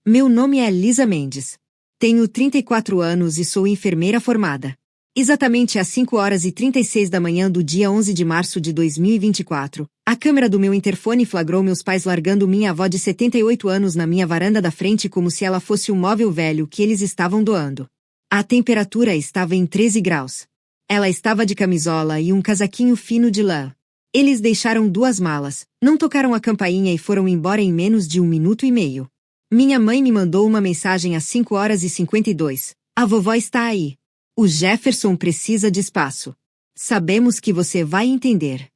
Meu nome é Lisa Mendes. Tenho 34 anos e sou enfermeira formada. Exatamente às 5h36 da manhã do dia 11 de março de 2024, a câmera do meu interfone flagrou meus pais largando minha avó de 78 anos na minha varanda da frente como se ela fosse um móvel velho que eles estavam doando. A temperatura estava em 13 graus. Ela estava de camisola e um casaquinho fino de lã. Eles deixaram 2 malas, não tocaram a campainha e foram embora em menos de 1 minuto e meio. Minha mãe me mandou uma mensagem às 5h52. A vovó está aí. O Jefferson precisa de espaço. Sabemos que você vai entender.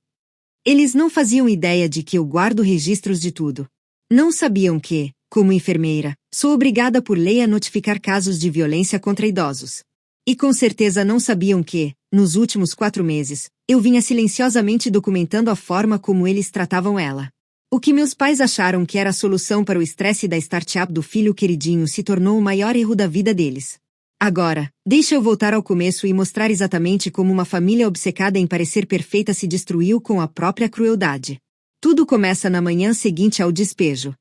Eles não faziam ideia de que eu guardo registros de tudo. Não sabiam que, como enfermeira, sou obrigada por lei a notificar casos de violência contra idosos. E com certeza não sabiam que, nos últimos 4 meses, eu vinha silenciosamente documentando a forma como eles tratavam ela. O que meus pais acharam que era a solução para o estresse da startup do filho queridinho se tornou o maior erro da vida deles. Agora, deixa eu voltar ao começo e mostrar exatamente como uma família obcecada em parecer perfeita se destruiu com a própria crueldade. Tudo começa na manhã seguinte ao despejo.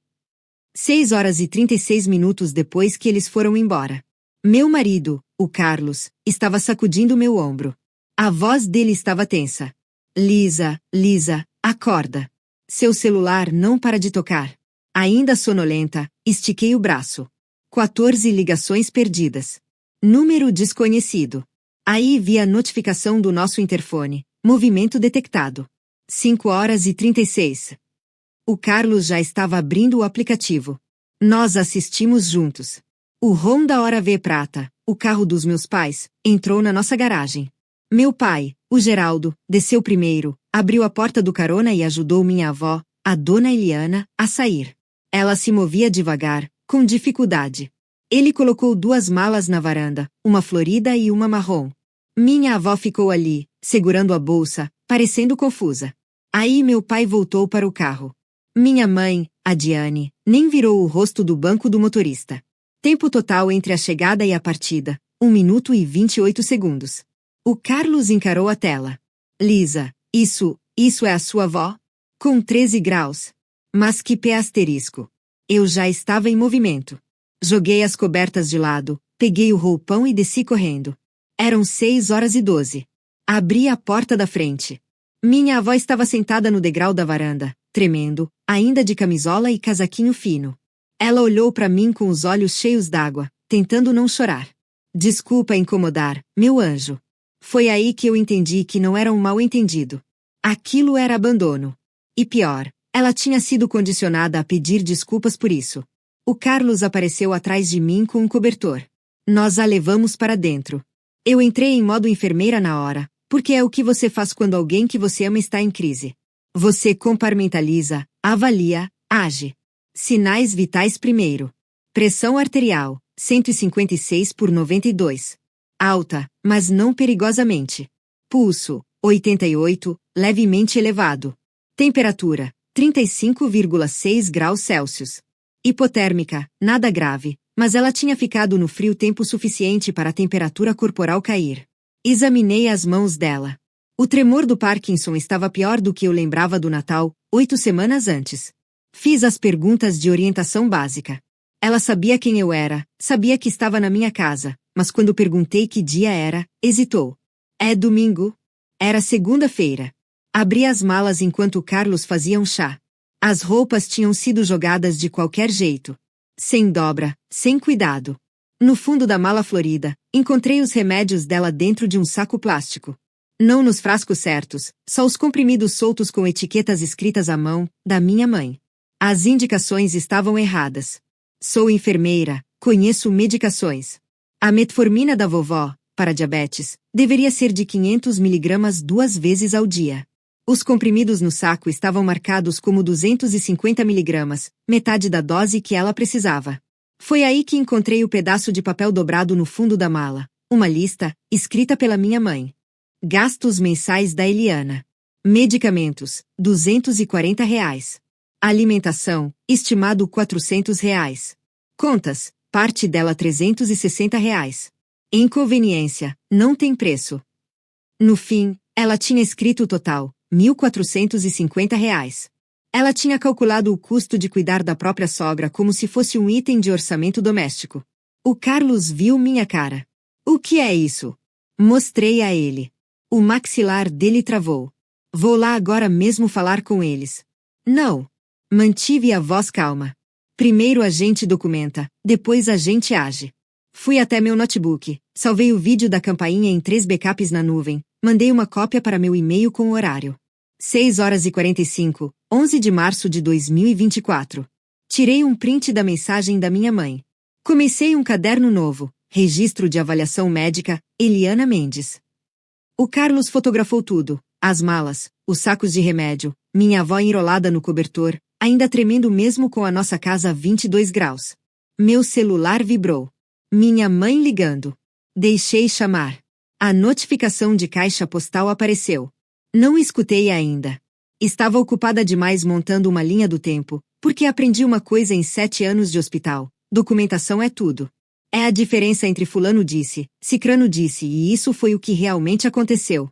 6h36 depois que eles foram embora. Meu marido, o Carlos, estava sacudindo meu ombro. A voz dele estava tensa. Lisa, acorda. Seu celular não para de tocar. Ainda sonolenta, estiquei o braço. 14 ligações perdidas. Número desconhecido. Aí vi a notificação do nosso interfone. Movimento detectado. 5h36. O Carlos já estava abrindo o aplicativo. Nós assistimos juntos. O Honda Hora V Prata, o carro dos meus pais, entrou na nossa garagem. Meu pai, o Geraldo, desceu primeiro, abriu a porta do carona e ajudou minha avó, a dona Eliana, a sair. Ela se movia devagar, com dificuldade. Ele colocou 2 malas na varanda, uma florida e uma marrom. Minha avó ficou ali, segurando a bolsa, parecendo confusa. Aí meu pai voltou para o carro. Minha mãe, a Diane, nem virou o rosto do banco do motorista. Tempo total entre a chegada e a partida, 1 minuto e 28 segundos. O Carlos encarou a tela. Lisa, isso é a sua avó? Com 13 graus. Mas que pé asterisco. Eu já estava em movimento. Joguei as cobertas de lado, peguei o roupão e desci correndo. Eram 6h12. Abri a porta da frente. Minha avó estava sentada no degrau da varanda, tremendo, ainda de camisola e casaquinho fino. Ela olhou para mim com os olhos cheios d'água, tentando não chorar. Desculpa incomodar, meu anjo. Foi aí que eu entendi que não era um mal-entendido. Aquilo era abandono. E pior, ela tinha sido condicionada a pedir desculpas por isso. O Carlos apareceu atrás de mim com um cobertor. Nós a levamos para dentro. Eu entrei em modo enfermeira na hora, porque é o que você faz quando alguém que você ama está em crise. Você compartimentaliza, avalia, age. Sinais vitais primeiro. Pressão arterial, 156/92. Alta, mas não perigosamente. Pulso, 88, levemente elevado. Temperatura, 35,6 graus Celsius. Hipotérmica, nada grave, mas ela tinha ficado no frio tempo suficiente para a temperatura corporal cair. Examinei as mãos dela. O tremor do Parkinson estava pior do que eu lembrava do Natal, 8 semanas antes. Fiz as perguntas de orientação básica. Ela sabia quem eu era, sabia que estava na minha casa, mas quando perguntei que dia era, hesitou. É domingo? Era segunda-feira. Abri as malas enquanto o Carlos fazia um chá. As roupas tinham sido jogadas de qualquer jeito. Sem dobra, sem cuidado. No fundo da mala florida, encontrei os remédios dela dentro de um saco plástico. Não nos frascos certos, só os comprimidos soltos com etiquetas escritas à mão, da minha mãe. As indicações estavam erradas. Sou enfermeira, conheço medicações. A metformina da vovó, para diabetes, deveria ser de 500 mg 2 vezes ao dia. Os comprimidos no saco estavam marcados como 250 mg, metade da dose que ela precisava. Foi aí que encontrei o pedaço de papel dobrado no fundo da mala, uma lista, escrita pela minha mãe. Gastos mensais da Eliana. Medicamentos, R$ 240. Alimentação, estimado R$ 400. Contas, parte dela R$ 360. Inconveniência, não tem preço. No fim, ela tinha escrito o total, R$ 1.450. Ela tinha calculado o custo de cuidar da própria sogra como se fosse um item de orçamento doméstico. O Carlos viu minha cara. O que é isso? Mostrei a ele. O maxilar dele travou. Vou lá agora mesmo falar com eles. Não. Mantive a voz calma. Primeiro a gente documenta, depois a gente age. Fui até meu notebook, salvei o vídeo da campainha em 3 backups na nuvem, mandei uma cópia para meu e-mail com o horário. 6h45, 11 de março de 2024. Tirei um print da mensagem da minha mãe. Comecei um caderno novo, registro de avaliação médica, Eliana Mendes. O Carlos fotografou tudo, as malas, os sacos de remédio, minha avó enrolada no cobertor, ainda tremendo mesmo com a nossa casa a 22 graus. Meu celular vibrou. Minha mãe ligando. Deixei chamar. A notificação de caixa postal apareceu. Não escutei ainda. Estava ocupada demais montando uma linha do tempo, porque aprendi uma coisa em 7 anos de hospital. Documentação é tudo. É a diferença entre fulano disse, cicrano disse e isso foi o que realmente aconteceu.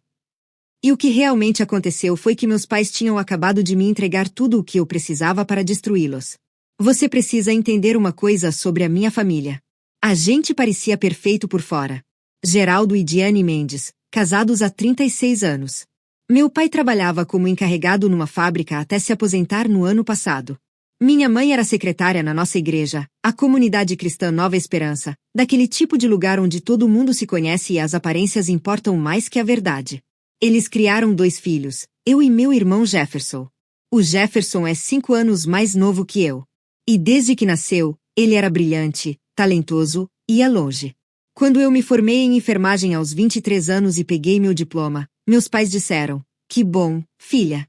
E o que realmente aconteceu foi que meus pais tinham acabado de me entregar tudo o que eu precisava para destruí-los. Você precisa entender uma coisa sobre a minha família. A gente parecia perfeito por fora. Geraldo e Diane Mendes, casados há 36 anos. Meu pai trabalhava como encarregado numa fábrica até se aposentar no ano passado. Minha mãe era secretária na nossa igreja, a comunidade cristã Nova Esperança, daquele tipo de lugar onde todo mundo se conhece e as aparências importam mais que a verdade. Eles criaram 2 filhos, eu e meu irmão Jefferson. O Jefferson é 5 anos mais novo que eu. E desde que nasceu, ele era brilhante, talentoso, ia longe. Quando eu me formei em enfermagem aos 23 anos e peguei meu diploma, meus pais disseram, que bom, filha.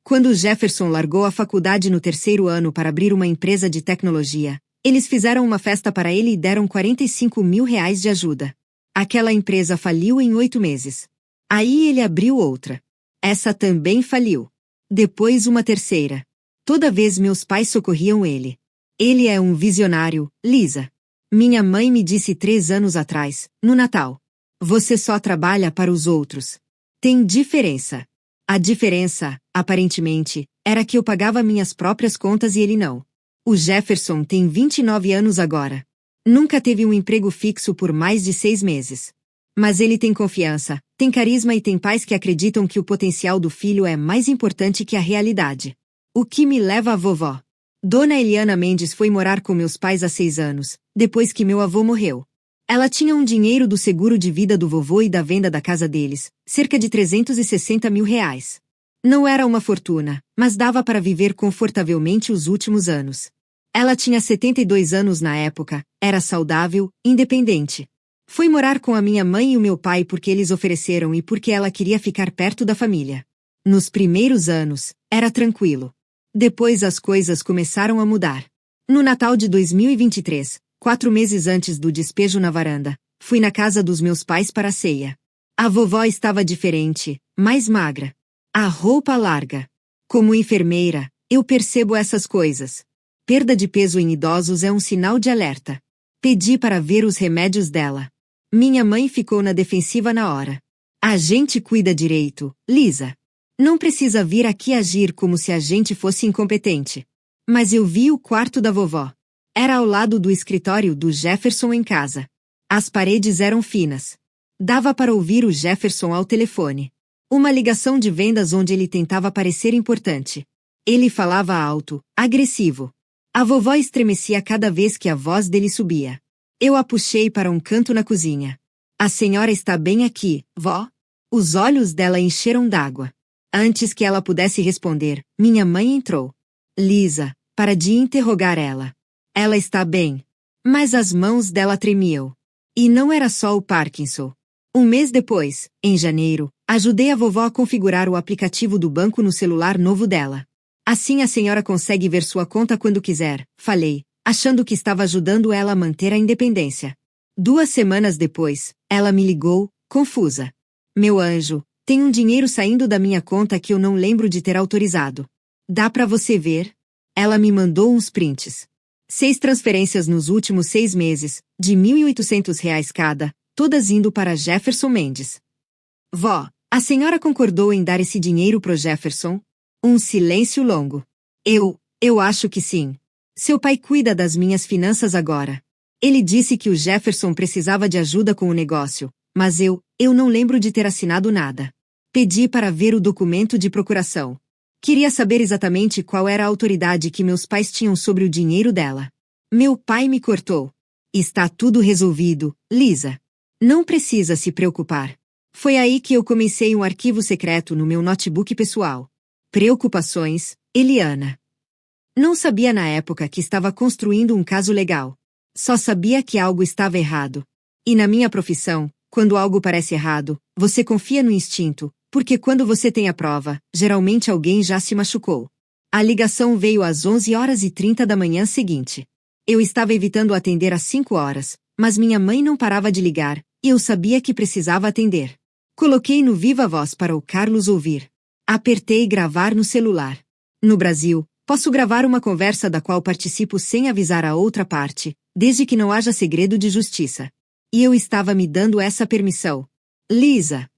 Quando Jefferson largou a faculdade no 3º ano para abrir uma empresa de tecnologia, eles fizeram uma festa para ele e deram R$45 mil de ajuda. Aquela empresa faliu em 8 meses. Aí ele abriu outra. Essa também faliu. Depois uma terceira. Toda vez meus pais socorriam ele. Ele é um visionário, Lisa. Minha mãe me disse 3 anos atrás, no Natal. Você só trabalha para os outros. Tem diferença. A diferença, aparentemente, era que eu pagava minhas próprias contas e ele não. O Jefferson tem 29 anos agora. Nunca teve um emprego fixo por mais de 6 meses. Mas ele tem confiança, tem carisma e tem pais que acreditam que o potencial do filho é mais importante que a realidade. O que me leva à vovó. Dona Eliana Mendes foi morar com meus pais há 6 anos, depois que meu avô morreu. Ela tinha um dinheiro do seguro de vida do vovô e da venda da casa deles, cerca de R$360 mil. Não era uma fortuna, mas dava para viver confortavelmente os últimos anos. Ela tinha 72 anos na época, era saudável, independente. Foi morar com a minha mãe e o meu pai porque eles ofereceram e porque ela queria ficar perto da família. Nos primeiros anos, era tranquilo. Depois as coisas começaram a mudar. No Natal de 2023, 4 meses antes do despejo na varanda, fui na casa dos meus pais para a ceia. A vovó estava diferente, mais magra. A roupa larga. Como enfermeira, eu percebo essas coisas. Perda de peso em idosos é um sinal de alerta. Pedi para ver os remédios dela. Minha mãe ficou na defensiva na hora. A gente cuida direito, Lisa. Não precisa vir aqui agir como se a gente fosse incompetente. Mas eu vi o quarto da vovó. Era ao lado do escritório do Jefferson em casa. As paredes eram finas. Dava para ouvir o Jefferson ao telefone. Uma ligação de vendas onde ele tentava parecer importante. Ele falava alto, agressivo. A vovó estremecia cada vez que a voz dele subia. Eu a puxei para um canto na cozinha. A senhora está bem aqui, vó? Os olhos dela encheram d'água. Antes que ela pudesse responder, minha mãe entrou. Lisa, para de interrogar ela. Ela está bem. Mas as mãos dela tremiam. E não era só o Parkinson. Um mês depois, em janeiro, ajudei a vovó a configurar o aplicativo do banco no celular novo dela. Assim a senhora consegue ver sua conta quando quiser, falei, achando que estava ajudando ela a manter a independência. 2 semanas depois, ela me ligou, confusa. Meu anjo, tem um dinheiro saindo da minha conta que eu não lembro de ter autorizado. Dá pra você ver? Ela me mandou uns prints. 6 transferências nos últimos 6 meses, de R$1.800 cada, todas indo para Jefferson Mendes. Vó, a senhora concordou em dar esse dinheiro pro Jefferson? Um silêncio longo. Eu acho que sim. Seu pai cuida das minhas finanças agora. Ele disse que o Jefferson precisava de ajuda com o negócio, mas eu não lembro de ter assinado nada. Pedi para ver o documento de procuração. Queria saber exatamente qual era a autoridade que meus pais tinham sobre o dinheiro dela. Meu pai me cortou. Está tudo resolvido, Lisa. Não precisa se preocupar. Foi aí que eu comecei um arquivo secreto no meu notebook pessoal. Preocupações, Eliana. Não sabia na época que estava construindo um caso legal. Só sabia que algo estava errado. E na minha profissão, quando algo parece errado, você confia no instinto, porque quando você tem a prova, geralmente alguém já se machucou. A ligação veio às 11h30 da manhã seguinte. Eu estava evitando atender às 5 horas, mas minha mãe não parava de ligar, e eu sabia que precisava atender. Coloquei no viva voz para o Carlos ouvir. Apertei gravar no celular. No Brasil, posso gravar uma conversa da qual participo sem avisar a outra parte, desde que não haja segredo de justiça. E eu estava me dando essa permissão. Lisa.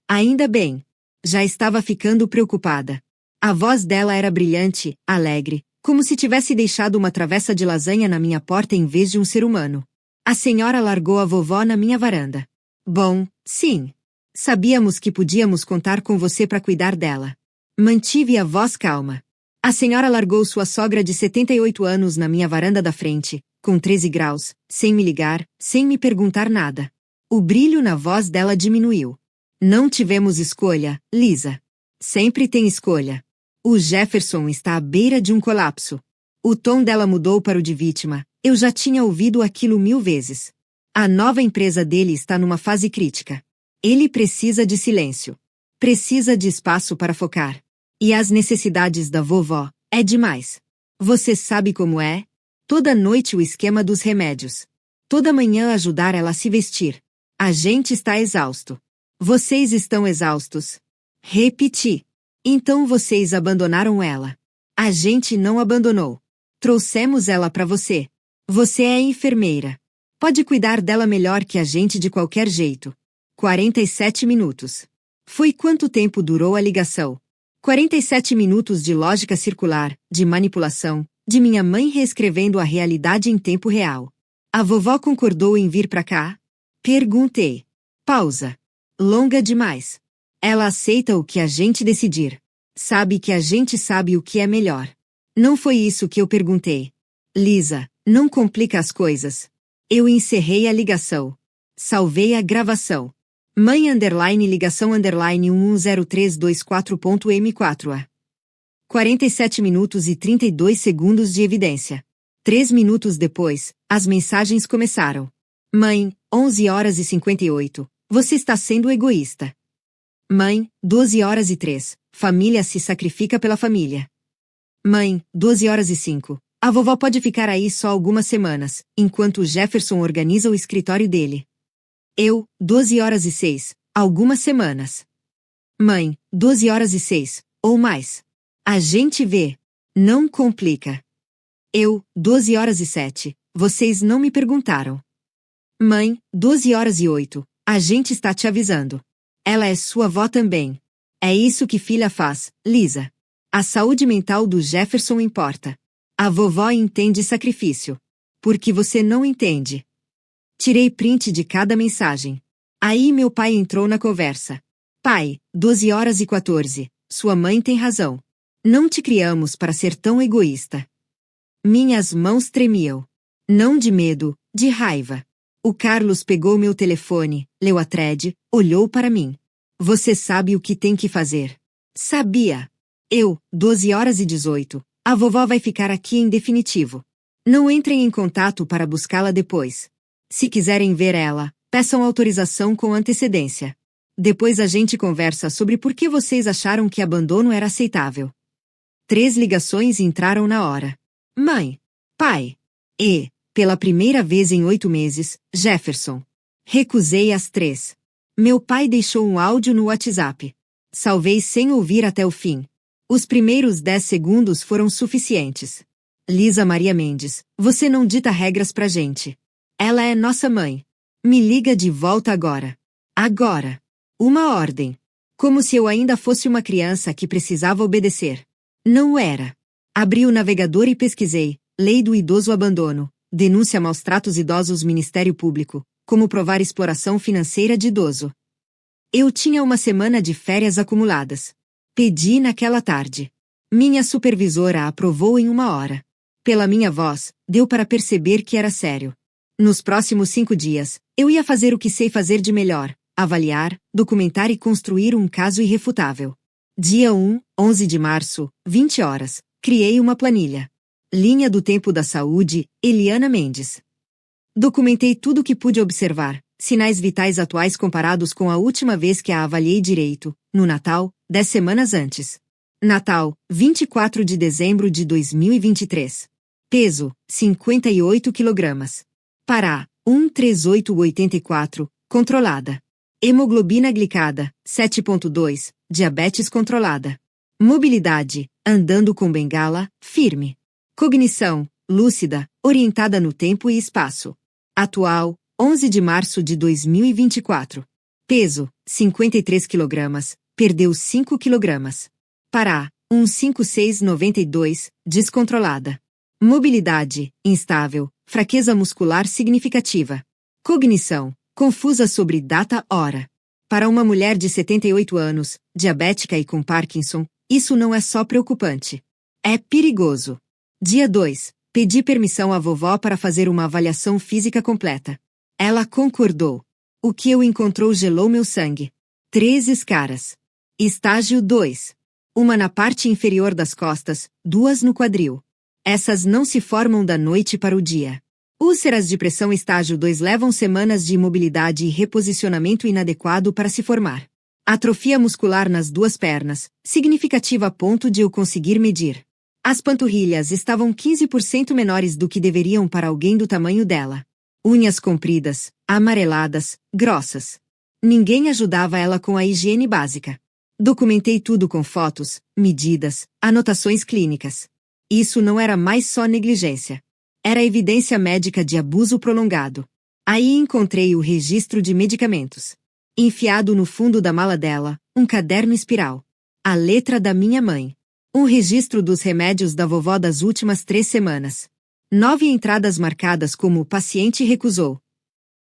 Ainda bem. Já estava ficando preocupada. A voz dela era brilhante, alegre, como se tivesse deixado uma travessa de lasanha na minha porta em vez de um ser humano. A senhora largou a vovó na minha varanda. Bom, sim. Sabíamos que podíamos contar com você para cuidar dela. Mantive a voz calma. A senhora largou sua sogra de 78 anos na minha varanda da frente, com 13 graus, sem me ligar, sem me perguntar nada. O brilho na voz dela diminuiu. Não tivemos escolha, Lisa. Sempre tem escolha. O Jefferson está à beira de um colapso. O tom dela mudou para o de vítima. Eu já tinha ouvido aquilo 1000 vezes. A nova empresa dele está numa fase crítica. Ele precisa de silêncio. Precisa de espaço para focar. E as necessidades da vovó, é demais. Você sabe como é? Toda noite o esquema dos remédios. Toda manhã ajudar ela a se vestir. A gente está exausto. Vocês estão exaustos. Repeti. Então vocês abandonaram ela. A gente não abandonou. Trouxemos ela para você. Você é enfermeira. Pode cuidar dela melhor que a gente de qualquer jeito. 47 minutos. Foi quanto tempo durou a ligação? 47 minutos de lógica circular, de manipulação, de minha mãe reescrevendo a realidade em tempo real. A vovó concordou em vir para cá? Perguntei. Pausa. Longa demais. Ela aceita o que a gente decidir. Sabe que a gente sabe o que é melhor. Não foi isso que eu perguntei. Lisa, não complica as coisas. Eu encerrei a ligação. Salvei a gravação. Mãe ligação 110324.m4a. 47 minutos e 32 segundos de evidência. 3 minutos depois, as mensagens começaram. Mãe, 11h58. Você está sendo egoísta. Mãe, 12h03. Família se sacrifica pela família. Mãe, 12h05. A vovó pode ficar aí só algumas semanas, enquanto o Jefferson organiza o escritório dele. Eu, 12h06. Algumas semanas. Mãe, 12h06. Ou mais. A gente vê. Não complica. Eu, 12h07. Vocês não me perguntaram. Mãe, 12h08. A gente está te avisando. Ela é sua avó também. É isso que filha faz, Lisa. A saúde mental do Jefferson importa. A vovó entende sacrifício. Porque você não entende. Tirei print de cada mensagem. Aí meu pai entrou na conversa. Pai, 12h14. Sua mãe tem razão. Não te criamos para ser tão egoísta. Minhas mãos tremiam. Não de medo, de raiva. O Carlos pegou meu telefone, leu a thread, olhou para mim. Você sabe o que tem que fazer. Sabia. Eu, 12h18. A vovó vai ficar aqui em definitivo. Não entrem em contato para buscá-la depois. Se quiserem ver ela, peçam autorização com antecedência. Depois a gente conversa sobre por que vocês acharam que abandono era aceitável. 3 ligações entraram na hora. Mãe. Pai. E, pela primeira vez em 8 meses, Jefferson. Recusei as 3. Meu pai deixou um áudio no WhatsApp. Salvei sem ouvir até o fim. Os primeiros 10 segundos foram suficientes. Lisa Maria Mendes, você não dita regras pra gente. Ela é nossa mãe. Me liga de volta agora. Agora. Uma ordem. Como se eu ainda fosse uma criança que precisava obedecer. Não era. Abri o navegador e pesquisei: Lei do Idoso Abandono, denúncia maus tratos idosos Ministério Público, como provar exploração financeira de idoso. Eu tinha uma semana de férias acumuladas. Pedi naquela tarde. Minha supervisora aprovou em 1 hora. Pela minha voz, deu para perceber que era sério. Nos próximos 5 dias, eu ia fazer o que sei fazer de melhor: avaliar, documentar e construir um caso irrefutável. Dia 1, 11 de março, 20 horas. Criei uma planilha. Linha do tempo da saúde, Eliana Mendes. Documentei tudo o que pude observar, sinais vitais atuais comparados com a última vez que a avaliei direito, no Natal, 10 semanas antes. Natal, 24 de dezembro de 2023. Peso, 58 kg. Pará, 13884, controlada. Hemoglobina glicada, 7,2, diabetes controlada. Mobilidade, andando com bengala, firme. Cognição, lúcida, orientada no tempo e espaço. Atual, 11 de março de 2024. Peso, 53 kg, perdeu 5 kg. Pará, 15692, descontrolada. Mobilidade, instável, fraqueza muscular significativa. Cognição, confusa sobre data, hora. Para uma mulher de 78 anos, diabética e com Parkinson, isso não é só preocupante. É perigoso. Dia 2. Pedi permissão à vovó para fazer uma avaliação física completa. Ela concordou. O que eu encontrou gelou meu sangue. 3 escaras. Estágio 2. Uma na parte inferior das costas, 2 no quadril. Essas não se formam da noite para o dia. Úlceras de pressão estágio 2 levam semanas de imobilidade e reposicionamento inadequado para se formar. Atrofia muscular nas 2 pernas, significativa a ponto de eu conseguir medir. As panturrilhas estavam 15% menores do que deveriam para alguém do tamanho dela. Unhas compridas, amareladas, grossas. Ninguém ajudava ela com a higiene básica. Documentei tudo com fotos, medidas, anotações clínicas. Isso não era mais só negligência. Era evidência médica de abuso prolongado. Aí encontrei o registro de medicamentos. Enfiado no fundo da mala dela, um caderno espiral. A letra da minha mãe. Um registro dos remédios da vovó das últimas 3 semanas. 9 entradas marcadas como o paciente recusou.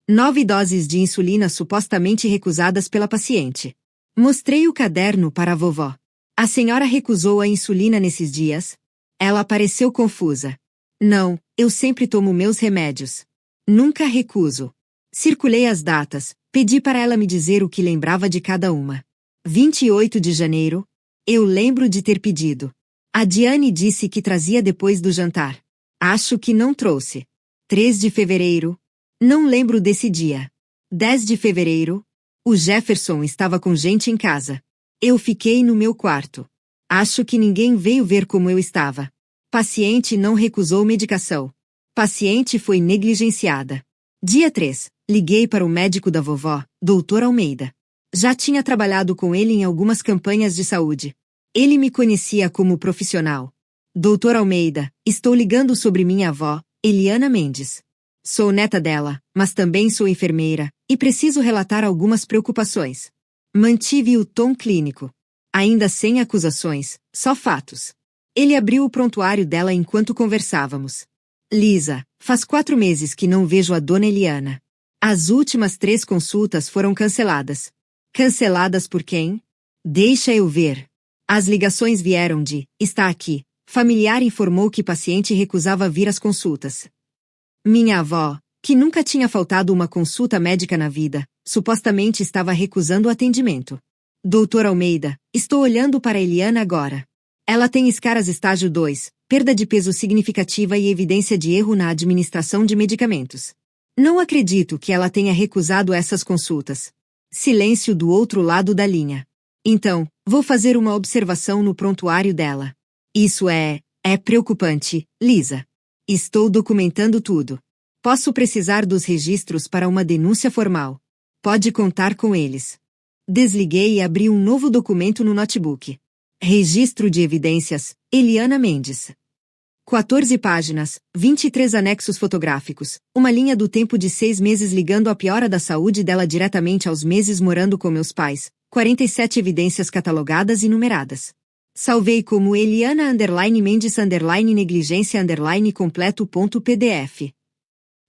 9 doses de insulina supostamente recusadas pela paciente. Mostrei o caderno para a vovó. A senhora recusou a insulina nesses dias? Ela pareceu confusa. Não, eu sempre tomo meus remédios. Nunca recuso. Circulei as datas, pedi para ela me dizer o que lembrava de cada uma. 28 de janeiro. Eu lembro de ter pedido. A Diane disse que trazia depois do jantar. Acho que não trouxe. 3 de fevereiro. Não lembro desse dia. 10 de fevereiro. O Jefferson estava com gente em casa. Eu fiquei no meu quarto. Acho que ninguém veio ver como eu estava. Paciente não recusou medicação. Paciente foi negligenciada. Dia 3. Liguei para o médico da vovó, Dr. Almeida. Já tinha trabalhado com ele em algumas campanhas de saúde. Ele me conhecia como profissional. Dr. Almeida, estou ligando sobre minha avó, Eliana Mendes. Sou neta dela, mas também sou enfermeira, e preciso relatar algumas preocupações. Mantive o tom clínico. Ainda sem acusações, só fatos. Ele abriu o prontuário dela enquanto conversávamos. Lisa, faz 4 meses que não vejo a dona Eliana. As últimas 3 consultas foram canceladas. Canceladas por quem? Deixa eu ver. As ligações vieram de, está aqui, familiar informou que paciente recusava vir às consultas. Minha avó, que nunca tinha faltado uma consulta médica na vida, supostamente estava recusando o atendimento. Doutor Almeida, estou olhando para Eliana agora. Ela tem escaras estágio 2, perda de peso significativa e evidência de erro na administração de medicamentos. Não acredito que ela tenha recusado essas consultas. Silêncio do outro lado da linha. Então, vou fazer uma observação no prontuário dela. Isso é preocupante, Lisa. Estou documentando tudo. Posso precisar dos registros para uma denúncia formal. Pode contar com eles. Desliguei e abri um novo documento no notebook. Registro de evidências, Eliana Mendes. 14 páginas, 23 anexos fotográficos, uma linha do tempo de 6 meses ligando a piora da saúde dela diretamente aos meses morando com meus pais, 47 evidências catalogadas e numeradas. Salvei como Eliana_Mendes_negligência_completo.pdf.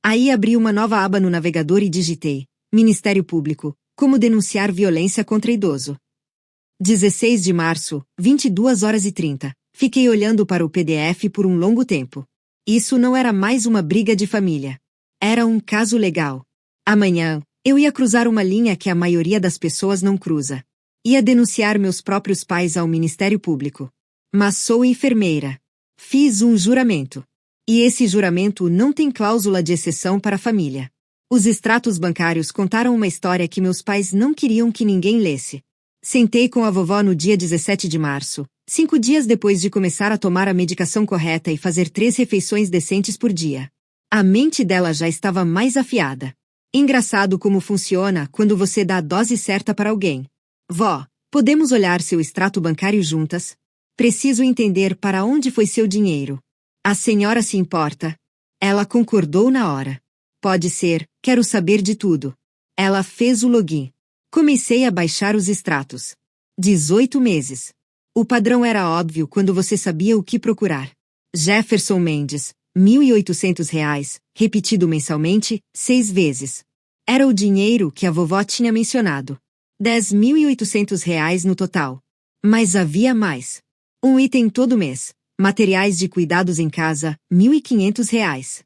Aí abri uma nova aba no navegador e digitei: Ministério Público, como denunciar violência contra idoso. 16 de março, 22h30. Fiquei olhando para o PDF por um longo tempo. Isso não era mais uma briga de família. Era um caso legal. Amanhã, eu ia cruzar uma linha que a maioria das pessoas não cruza. Ia denunciar meus próprios pais ao Ministério Público. Mas sou enfermeira. Fiz um juramento. E esse juramento não tem cláusula de exceção para a família. Os extratos bancários contaram uma história que meus pais não queriam que ninguém lesse. Sentei com a vovó no dia 17 de março, 5 dias depois de começar a tomar a medicação correta e fazer 3 refeições decentes por dia. A mente dela já estava mais afiada. Engraçado como funciona quando você dá a dose certa para alguém. Vó, podemos olhar seu extrato bancário juntas? Preciso entender para onde foi seu dinheiro. A senhora se importa? Ela concordou na hora. Pode ser, quero saber de tudo. Ela fez o login. Comecei a baixar os extratos. 18 meses. O padrão era óbvio quando você sabia o que procurar. Jefferson Mendes, R$ 1.800, repetido mensalmente, 6 vezes. Era o dinheiro que a vovó tinha mencionado. R$ 10.800 no total. Mas havia mais. Um item todo mês. Materiais de cuidados em casa, R$ 1.500.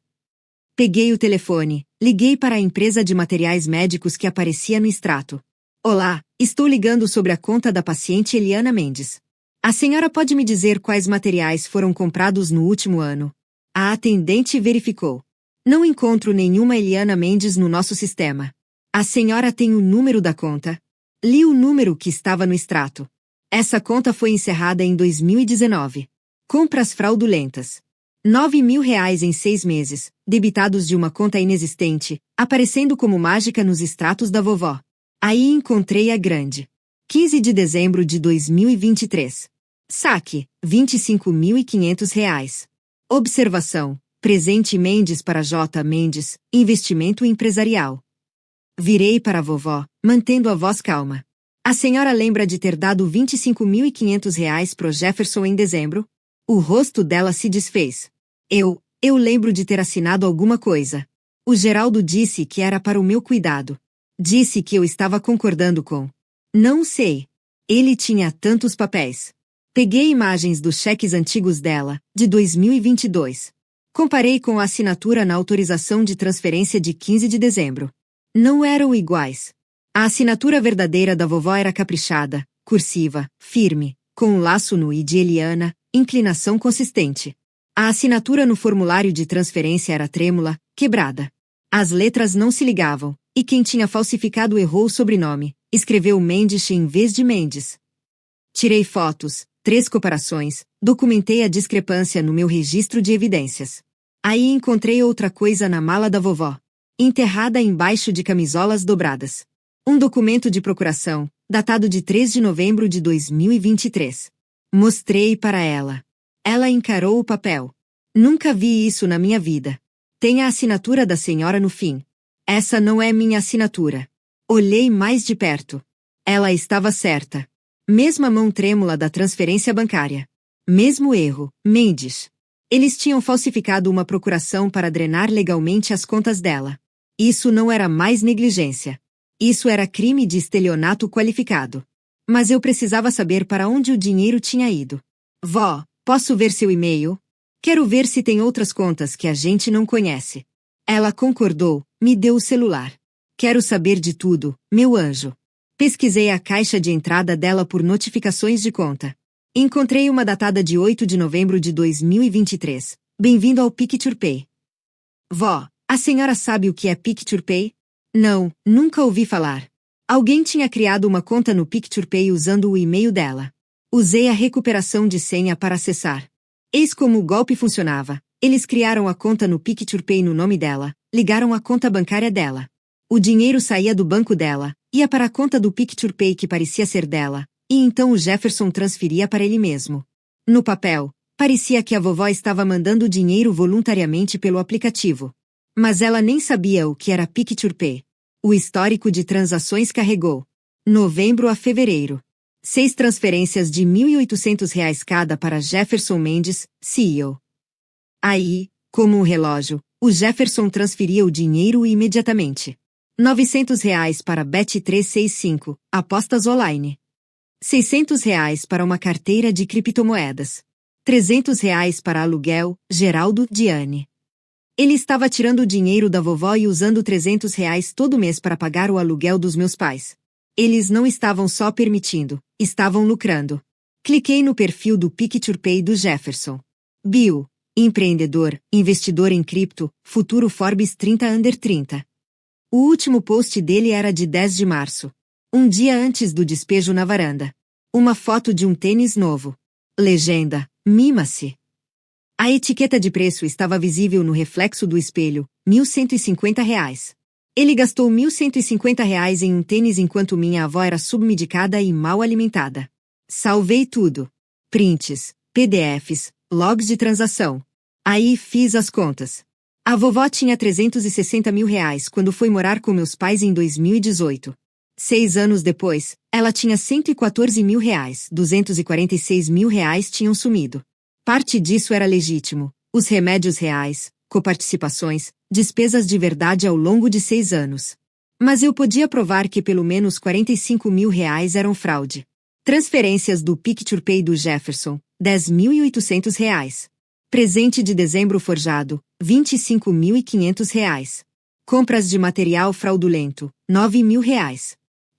Peguei o telefone, liguei para a empresa de materiais médicos que aparecia no extrato. Olá, estou ligando sobre a conta da paciente Eliana Mendes. A senhora pode me dizer quais materiais foram comprados no último ano? A atendente verificou. Não encontro nenhuma Eliana Mendes no nosso sistema. A senhora tem o número da conta? Li o número que estava no extrato. Essa conta foi encerrada em 2019. Compras fraudulentas. R$ 9.000 em 6 meses, debitados de uma conta inexistente, aparecendo como mágica nos extratos da vovó. Aí encontrei a grande. 15 de dezembro de 2023. Saque, R$ 25.500. Observação. Presente Mendes para J. Mendes, investimento empresarial. Virei para a vovó, mantendo a voz calma. A senhora lembra de ter dado R$ 25.500 pro Jefferson em dezembro? O rosto dela se desfez. Eu lembro de ter assinado alguma coisa. O Geraldo disse que era para o meu cuidado. Disse que eu estava concordando com. Não sei. Ele tinha tantos papéis. Peguei imagens dos cheques antigos dela, de 2022. Comparei com a assinatura na autorização de transferência de 15 de dezembro. Não eram iguais. A assinatura verdadeira da vovó era caprichada, cursiva, firme, com um laço no I de Eliana, inclinação consistente. A assinatura no formulário de transferência era trêmula, quebrada. As letras não se ligavam, e quem tinha falsificado errou o sobrenome, escreveu Mendes em vez de Mendes. Tirei fotos, 3 comparações, documentei a discrepância no meu registro de evidências. Aí encontrei outra coisa na mala da vovó, enterrada embaixo de camisolas dobradas. Um documento de procuração, datado de 3 de novembro de 2023. Mostrei para ela. Ela encarou o papel. Nunca vi isso na minha vida. Tem a assinatura da senhora no fim. Essa não é minha assinatura. Olhei mais de perto. Ela estava certa. Mesma mão trêmula da transferência bancária. Mesmo erro, Mendes. Eles tinham falsificado uma procuração para drenar legalmente as contas dela. Isso não era mais negligência. Isso era crime de estelionato qualificado. Mas eu precisava saber para onde o dinheiro tinha ido. Vó, posso ver seu e-mail? Quero ver se tem outras contas que a gente não conhece. Ela concordou, me deu o celular. Quero saber de tudo, meu anjo. Pesquisei a caixa de entrada dela por notificações de conta. Encontrei uma datada de 8 de novembro de 2023. Bem-vindo ao PicturePay. Vó, a senhora sabe o que é PicturePay? Não, nunca ouvi falar. Alguém tinha criado uma conta no PicturePay usando o e-mail dela. Usei a recuperação de senha para acessar. Eis como o golpe funcionava. Eles criaram a conta no PicturePay no nome dela, ligaram a conta bancária dela. O dinheiro saía do banco dela, ia para a conta do PicturePay que parecia ser dela, e então o Jefferson transferia para ele mesmo. No papel, parecia que a vovó estava mandando dinheiro voluntariamente pelo aplicativo. Mas ela nem sabia o que era PicturePay. O histórico de transações carregou. Novembro a fevereiro. 6 transferências de R$ 1.800 cada para Jefferson Mendes, CEO. Aí, como um relógio, o Jefferson transferia o dinheiro imediatamente. R$ 900 para Bet365, apostas online. R$ 600 para uma carteira de criptomoedas. R$ 300 para aluguel, Geraldo, Diane. Ele estava tirando o dinheiro da vovó e usando R$ 300 todo mês para pagar o aluguel dos meus pais. Eles não estavam só permitindo, estavam lucrando. Cliquei no perfil do PicturePay do Jefferson. Bio, empreendedor, investidor em cripto, futuro Forbes 30 Under 30. O último post dele era de 10 de março. Um dia antes do despejo na varanda. Uma foto de um tênis novo. Legenda, mima-se. A etiqueta de preço estava visível no reflexo do espelho, R$ 1.150. Ele gastou R$ 1.150 em um tênis enquanto minha avó era submedicada e mal alimentada. Salvei tudo. Prints, PDFs, logs de transação. Aí fiz as contas. A vovó tinha R$ 360 mil quando foi morar com meus pais em 2018. 6 anos depois, ela tinha R$ 114 mil, R$ 246 mil tinham sumido. Parte disso era legítimo, os remédios reais, coparticipações, despesas de verdade ao longo de 6 anos. Mas eu podia provar que pelo menos R$ 45 mil eram fraude. Transferências do PicturePay do Jefferson, R$ 10.800. Presente de dezembro forjado, R$ 25.500. Compras de material fraudulento, R$ 9 mil.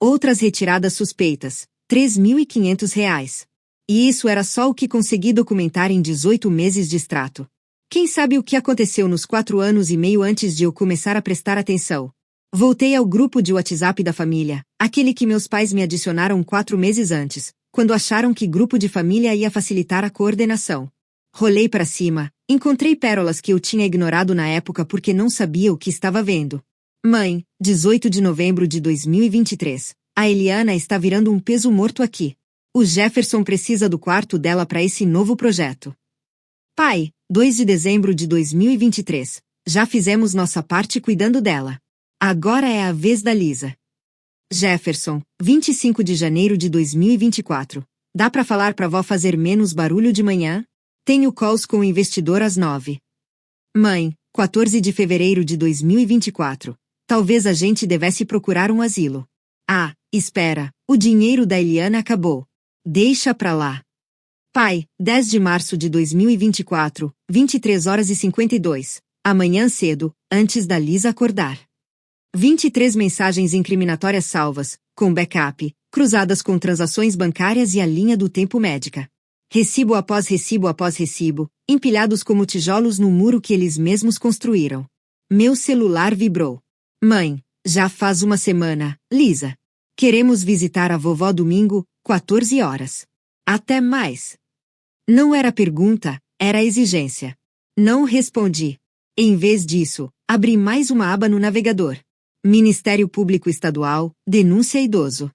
Outras retiradas suspeitas, R$ 3.500. E isso era só o que consegui documentar em 18 meses de extrato. Quem sabe o que aconteceu nos 4 anos e meio antes de eu começar a prestar atenção? Voltei ao grupo de WhatsApp da família, aquele que meus pais me adicionaram 4 meses antes, quando acharam que grupo de família ia facilitar a coordenação. Rolei para cima, encontrei pérolas que eu tinha ignorado na época porque não sabia o que estava vendo. Mãe, 18 de novembro de 2023. A Eliana está virando um peso morto aqui. O Jefferson precisa do quarto dela para esse novo projeto. Pai, 2 de dezembro de 2023. Já fizemos nossa parte cuidando dela. Agora é a vez da Lisa. Jefferson, 25 de janeiro de 2024. Dá para falar pra vó fazer menos barulho de manhã? Tenho calls com o investidor às 9. Mãe, 14 de fevereiro de 2024. Talvez a gente devesse procurar um asilo. Ah, espera, o dinheiro da Eliana acabou. Deixa pra lá. Pai, 10 de março de 2024, 23 horas e 52. Amanhã cedo, antes da Lisa acordar. 23 mensagens incriminatórias salvas, com backup, cruzadas com transações bancárias e a linha do tempo médica. Recibo após recibo, empilhados como tijolos no muro que eles mesmos construíram. Meu celular vibrou. Mãe, já faz uma semana, Lisa. Queremos visitar a vovó domingo, 14 horas. Até mais. Não era pergunta, era exigência. Não respondi. Em vez disso, abri mais uma aba no navegador. Ministério Público Estadual, denúncia idoso.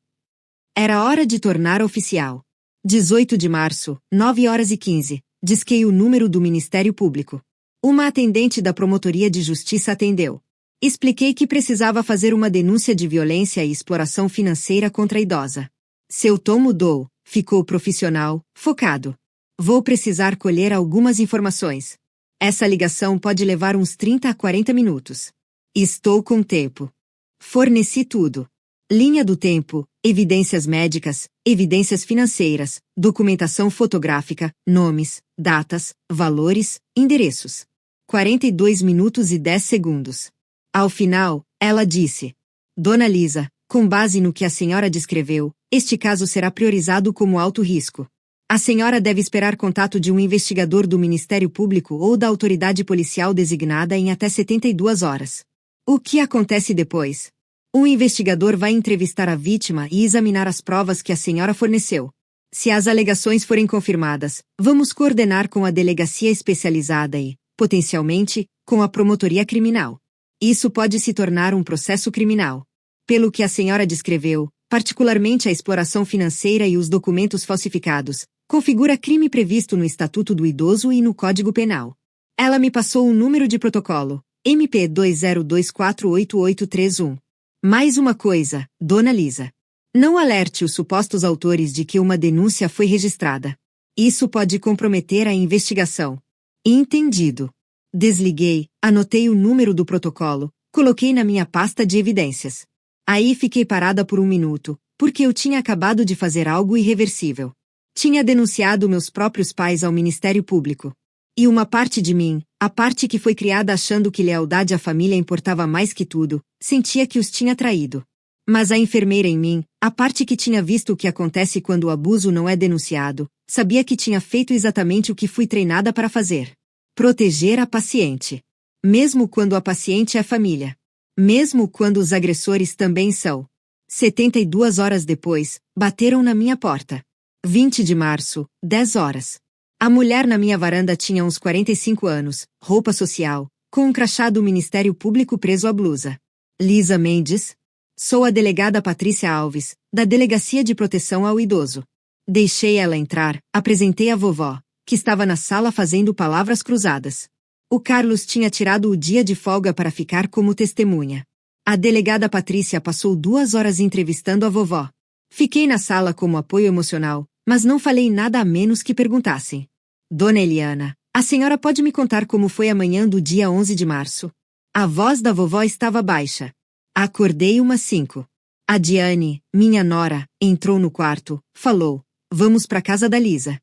Era hora de tornar oficial. 18 de março, 9 horas e 15. Disquei o número do Ministério Público. Uma atendente da Promotoria de Justiça atendeu. Expliquei que precisava fazer uma denúncia de violência e exploração financeira contra a idosa. Seu tom mudou, ficou profissional, focado. Vou precisar colher algumas informações. Essa ligação pode levar uns 30 a 40 minutos. Estou com tempo. Forneci tudo. Linha do tempo, evidências médicas, evidências financeiras, documentação fotográfica, nomes, datas, valores, endereços. 42 minutos e 10 segundos. Ao final, ela disse: Dona Lisa, com base no que a senhora descreveu, este caso será priorizado como alto risco. A senhora deve esperar contato de um investigador do Ministério Público ou da autoridade policial designada em até 72 horas. O que acontece depois? Um investigador vai entrevistar a vítima e examinar as provas que a senhora forneceu. Se as alegações forem confirmadas, vamos coordenar com a delegacia especializada e, potencialmente, com a promotoria criminal. Isso pode se tornar um processo criminal. Pelo que a senhora descreveu, particularmente a exploração financeira e os documentos falsificados, configura crime previsto no Estatuto do Idoso e no Código Penal. Ela me passou um número de protocolo, MP 20248831. Mais uma coisa, Dona Lisa. Não alerte os supostos autores de que uma denúncia foi registrada. Isso pode comprometer a investigação. Entendido. Desliguei, anotei o número do protocolo, coloquei na minha pasta de evidências. Aí fiquei parada por um minuto, porque eu tinha acabado de fazer algo irreversível. Tinha denunciado meus próprios pais ao Ministério Público. E uma parte de mim, a parte que foi criada achando que lealdade à família importava mais que tudo, sentia que os tinha traído. Mas a enfermeira em mim, a parte que tinha visto o que acontece quando o abuso não é denunciado, sabia que tinha feito exatamente o que fui treinada para fazer. Proteger a paciente. Mesmo quando a paciente é família. Mesmo quando os agressores também são. 72 horas depois, bateram na minha porta. 20 de março, 10 horas. A mulher na minha varanda tinha uns 45 anos, roupa social, com um crachá do Ministério Público preso à blusa. Lisa Mendes. Sou a delegada Patrícia Alves, da Delegacia de Proteção ao Idoso. Deixei ela entrar, apresentei a vovó, que estava na sala fazendo palavras cruzadas. O Carlos tinha tirado o dia de folga para ficar como testemunha. A delegada Patrícia passou 2 horas entrevistando a vovó. Fiquei na sala como apoio emocional, mas não falei nada a menos que perguntassem. Dona Eliana, a senhora pode me contar como foi a manhã do dia 11 de março? A voz da vovó estava baixa. Acordei umas 5. A Diane, minha nora, entrou no quarto, falou, vamos para casa da Lisa.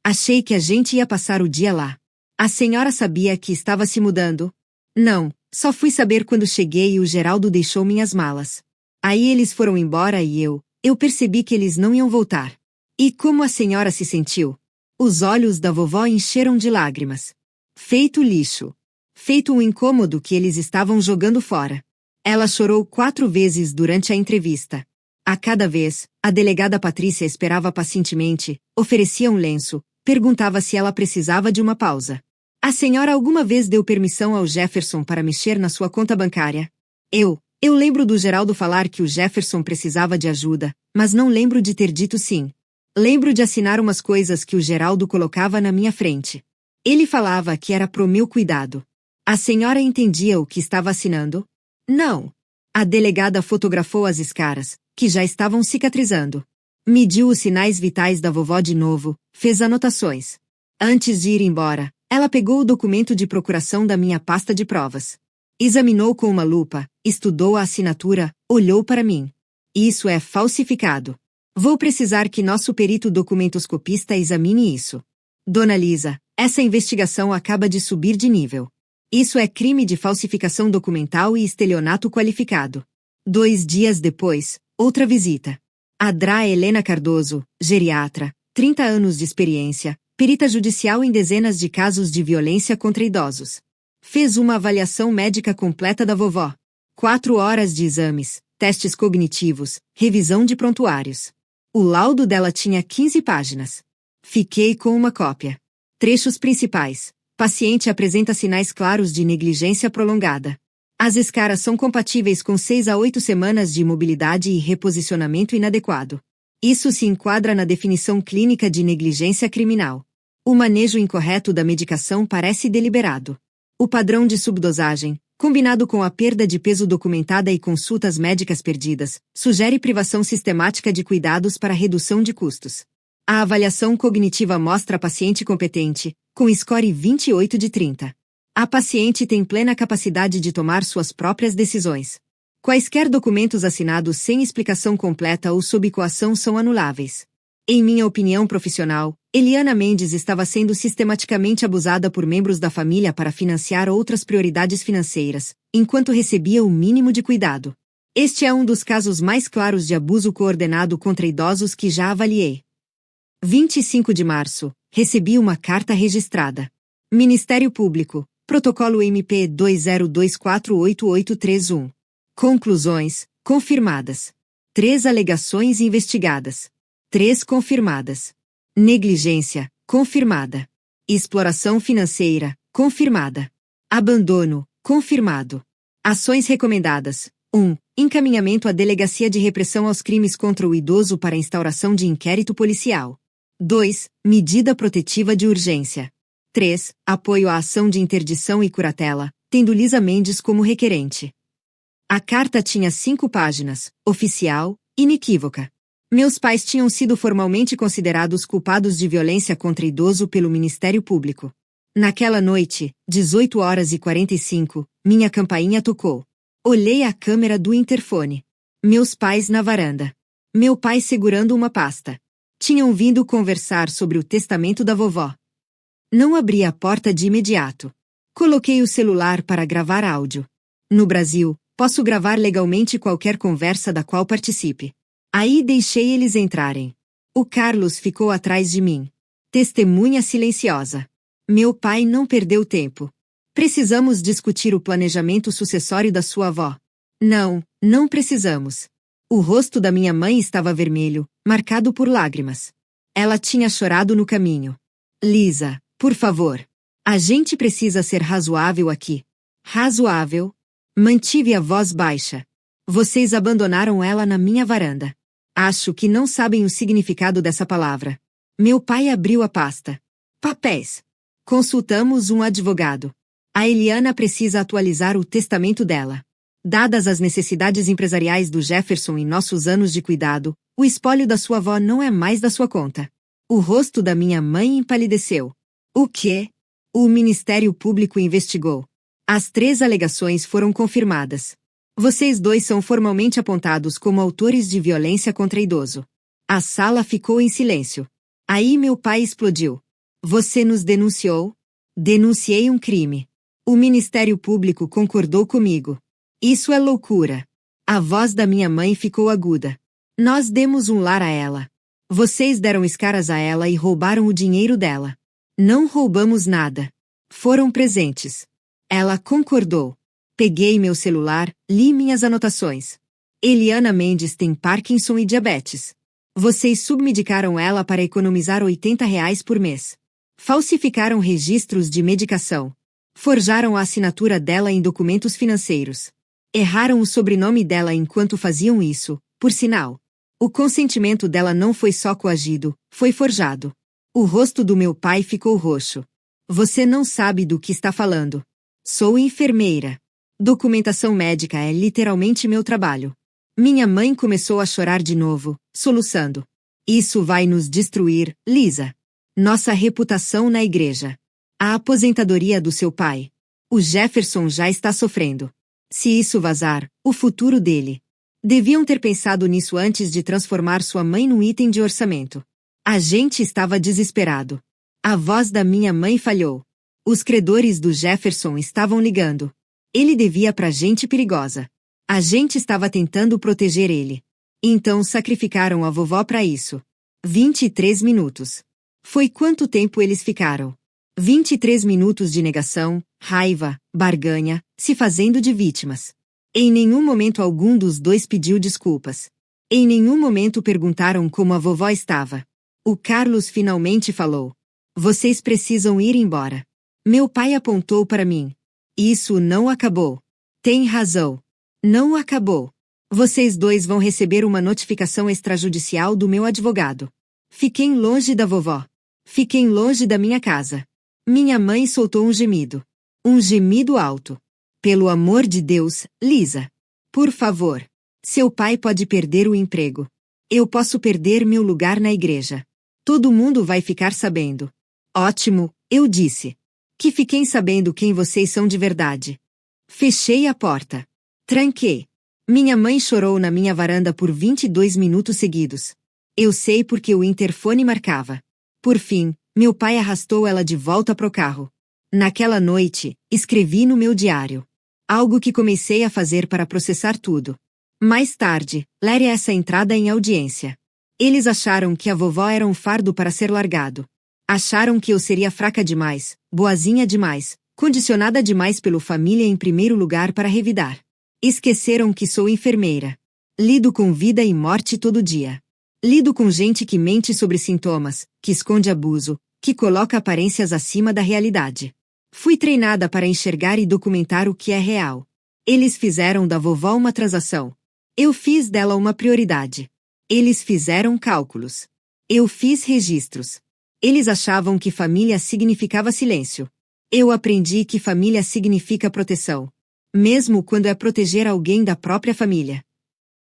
Achei que a gente ia passar o dia lá. A senhora sabia que estava se mudando? Não, só fui saber quando cheguei e o Geraldo deixou minhas malas. Aí eles foram embora e eu percebi que eles não iam voltar. E como a senhora se sentiu? Os olhos da vovó encheram de lágrimas. Feito lixo. Feito um incômodo que eles estavam jogando fora. Ela chorou 4 vezes durante a entrevista. A cada vez, a delegada Patrícia esperava pacientemente, oferecia um lenço, perguntava se ela precisava de uma pausa. A senhora alguma vez deu permissão ao Jefferson para mexer na sua conta bancária? Eu lembro do Geraldo falar que o Jefferson precisava de ajuda, mas não lembro de ter dito sim. Lembro de assinar umas coisas que o Geraldo colocava na minha frente. Ele falava que era pro meu cuidado. A senhora entendia o que estava assinando? Não. A delegada fotografou as escaras, que já estavam cicatrizando. Mediu os sinais vitais da vovó de novo, fez anotações. Antes de ir embora, ela pegou o documento de procuração da minha pasta de provas. Examinou com uma lupa, estudou a assinatura, olhou para mim. Isso é falsificado. Vou precisar que nosso perito documentoscopista examine isso. Dona Lisa, essa investigação acaba de subir de nível. Isso é crime de falsificação documental e estelionato qualificado. 2 dias depois, outra visita. A Dra. Helena Cardoso, geriatra, 30 anos de experiência, perita judicial em dezenas de casos de violência contra idosos. Fez uma avaliação médica completa da vovó. 4 horas de exames, testes cognitivos, revisão de prontuários. O laudo dela tinha 15 páginas. Fiquei com uma cópia. Trechos principais. Paciente apresenta sinais claros de negligência prolongada. As escaras são compatíveis com 6 a 8 semanas de imobilidade e reposicionamento inadequado. Isso se enquadra na definição clínica de negligência criminal. O manejo incorreto da medicação parece deliberado. O padrão de subdosagem, combinado com a perda de peso documentada e consultas médicas perdidas, sugere privação sistemática de cuidados para redução de custos. A avaliação cognitiva mostra a paciente competente, com score 28 de 30. A paciente tem plena capacidade de tomar suas próprias decisões. Quaisquer documentos assinados sem explicação completa ou sob coação são anuláveis. Em minha opinião profissional, Eliana Mendes estava sendo sistematicamente abusada por membros da família para financiar outras prioridades financeiras, enquanto recebia o mínimo de cuidado. Este é um dos casos mais claros de abuso coordenado contra idosos que já avaliei. 25 de março, recebi uma carta registrada. Ministério Público, Protocolo MP 20248831. Conclusões, confirmadas. 3 alegações investigadas. 3 confirmadas. Negligência, confirmada. Exploração financeira, confirmada. Abandono, confirmado. Ações recomendadas. 1. Encaminhamento à Delegacia de Repressão aos Crimes contra o Idoso para instauração de inquérito policial. 2. Medida protetiva de urgência. 3. Apoio à ação de interdição e curatela, tendo Lisa Mendes como requerente. A carta tinha 5 páginas, oficial, inequívoca. Meus pais tinham sido formalmente considerados culpados de violência contra idoso pelo Ministério Público. Naquela noite, 18h45, minha campainha tocou. Olhei a câmera do interfone. Meus pais na varanda. Meu pai segurando uma pasta. Tinham vindo conversar sobre o testamento da vovó. Não abri a porta de imediato. Coloquei o celular para gravar áudio. No Brasil, posso gravar legalmente qualquer conversa da qual participe. Aí deixei eles entrarem. O Carlos ficou atrás de mim. Testemunha silenciosa. Meu pai não perdeu tempo. Precisamos discutir o planejamento sucessório da sua avó. Não, não precisamos. O rosto da minha mãe estava vermelho, marcado por lágrimas. Ela tinha chorado no caminho. Lisa, por favor. A gente precisa ser razoável aqui. Razoável? Mantive a voz baixa. Vocês abandonaram ela na minha varanda. Acho que não sabem o significado dessa palavra. Meu pai abriu a pasta. Papéis. Consultamos um advogado. A Eliana precisa atualizar o testamento dela. Dadas as necessidades empresariais do Jefferson em nossos anos de cuidado, o espólio da sua avó não é mais da sua conta. O rosto da minha mãe empalideceu. O quê? O Ministério Público investigou. As 3 alegações foram confirmadas. Vocês 2 são formalmente apontados como autores de violência contra idoso. A sala ficou em silêncio. Aí meu pai explodiu. Você nos denunciou? Denunciei um crime. O Ministério Público concordou comigo. Isso é loucura. A voz da minha mãe ficou aguda. Nós demos um lar a ela. Vocês deram escaras a ela e roubaram o dinheiro dela. Não roubamos nada. Foram presentes. Ela concordou. Peguei meu celular, li minhas anotações. Eliana Mendes tem Parkinson e diabetes. Vocês submedicaram ela para economizar R$ 80 por mês. Falsificaram registros de medicação. Forjaram a assinatura dela em documentos financeiros. Erraram o sobrenome dela enquanto faziam isso, por sinal. O consentimento dela não foi só coagido, foi forjado. O rosto do meu pai ficou roxo. Você não sabe do que está falando. Sou enfermeira. Documentação médica é literalmente meu trabalho. Minha mãe começou a chorar de novo, soluçando. Isso vai nos destruir, Lisa. Nossa reputação na igreja. A aposentadoria do seu pai. O Jefferson já está sofrendo. Se isso vazar, o futuro dele. Deviam ter pensado nisso antes de transformar sua mãe num item de orçamento. A gente estava desesperado. A voz da minha mãe falhou. Os credores do Jefferson estavam ligando. Ele devia pra gente perigosa. A gente estava tentando proteger ele. Então sacrificaram a vovó pra isso. 23 minutos. Foi quanto tempo eles ficaram? 23 minutos de negação, raiva, barganha, se fazendo de vítimas. Em nenhum momento algum dos 2 pediu desculpas. Em nenhum momento perguntaram como a vovó estava. O Carlos finalmente falou. Vocês precisam ir embora. Meu pai apontou para mim. Isso não acabou. Tem razão. Não acabou. Vocês 2 vão receber uma notificação extrajudicial do meu advogado. Fiquem longe da vovó. Fiquem longe da minha casa. Minha mãe soltou um gemido. Um gemido alto. Pelo amor de Deus, Lisa. Por favor. Seu pai pode perder o emprego. Eu posso perder meu lugar na igreja. Todo mundo vai ficar sabendo. Ótimo, eu disse. Que fiquem sabendo quem vocês são de verdade. Fechei a porta. Tranquei. Minha mãe chorou na minha varanda por 22 minutos seguidos. Eu sei porque o interfone marcava. Por fim, meu pai arrastou ela de volta pro carro. Naquela noite, escrevi no meu diário. Algo que comecei a fazer para processar tudo. Mais tarde, lere essa entrada em audiência. Eles acharam que a vovó era um fardo para ser largado. Acharam que eu seria fraca demais, boazinha demais, condicionada demais pelo família em primeiro lugar para revidar. Esqueceram que sou enfermeira. Lido com vida e morte todo dia. Lido com gente que mente sobre sintomas, que esconde abuso, que coloca aparências acima da realidade. Fui treinada para enxergar e documentar o que é real. Eles fizeram da vovó uma transação. Eu fiz dela uma prioridade. Eles fizeram cálculos. Eu fiz registros. Eles achavam que família significava silêncio. Eu aprendi que família significa proteção. Mesmo quando é proteger alguém da própria família.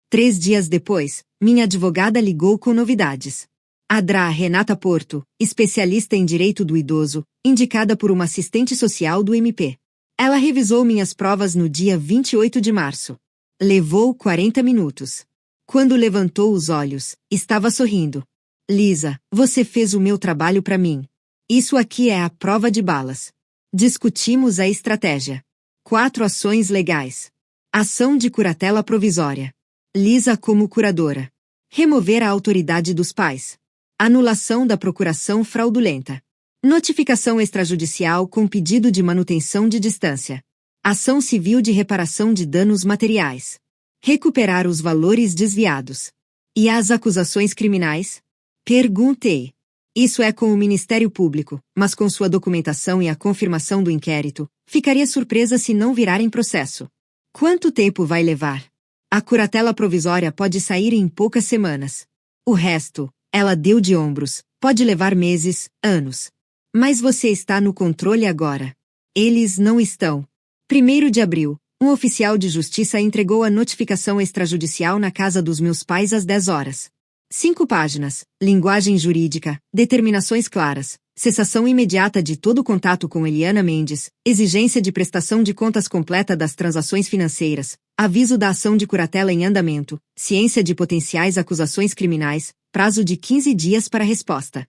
3 dias depois, minha advogada ligou com novidades. A Dra. Renata Porto, especialista em direito do idoso, indicada por uma assistente social do MP. Ela revisou minhas provas no dia 28 de março. Levou 40 minutos. Quando levantou os olhos, estava sorrindo. Lisa, você fez o meu trabalho para mim. Isso aqui é a prova de balas. Discutimos a estratégia. 4 ações legais. Ação de curatela provisória. Lisa como curadora. Remover a autoridade dos pais. Anulação da procuração fraudulenta. Notificação extrajudicial com pedido de manutenção de distância. Ação civil de reparação de danos materiais. Recuperar os valores desviados. E as acusações criminais? Perguntei. Isso é com o Ministério Público, mas com sua documentação e a confirmação do inquérito, ficaria surpresa se não virarem processo. Quanto tempo vai levar? A curatela provisória pode sair em poucas semanas. O resto, ela deu de ombros, pode levar meses, anos. Mas você está no controle agora. Eles não estão. 1º de abril, um oficial de justiça entregou a notificação extrajudicial na casa dos meus pais às 10 horas. 5 páginas, linguagem jurídica, determinações claras, cessação imediata de todo contato com Eliana Mendes, exigência de prestação de contas completa das transações financeiras, aviso da ação de curatela em andamento, ciência de potenciais acusações criminais, prazo de 15 dias para resposta.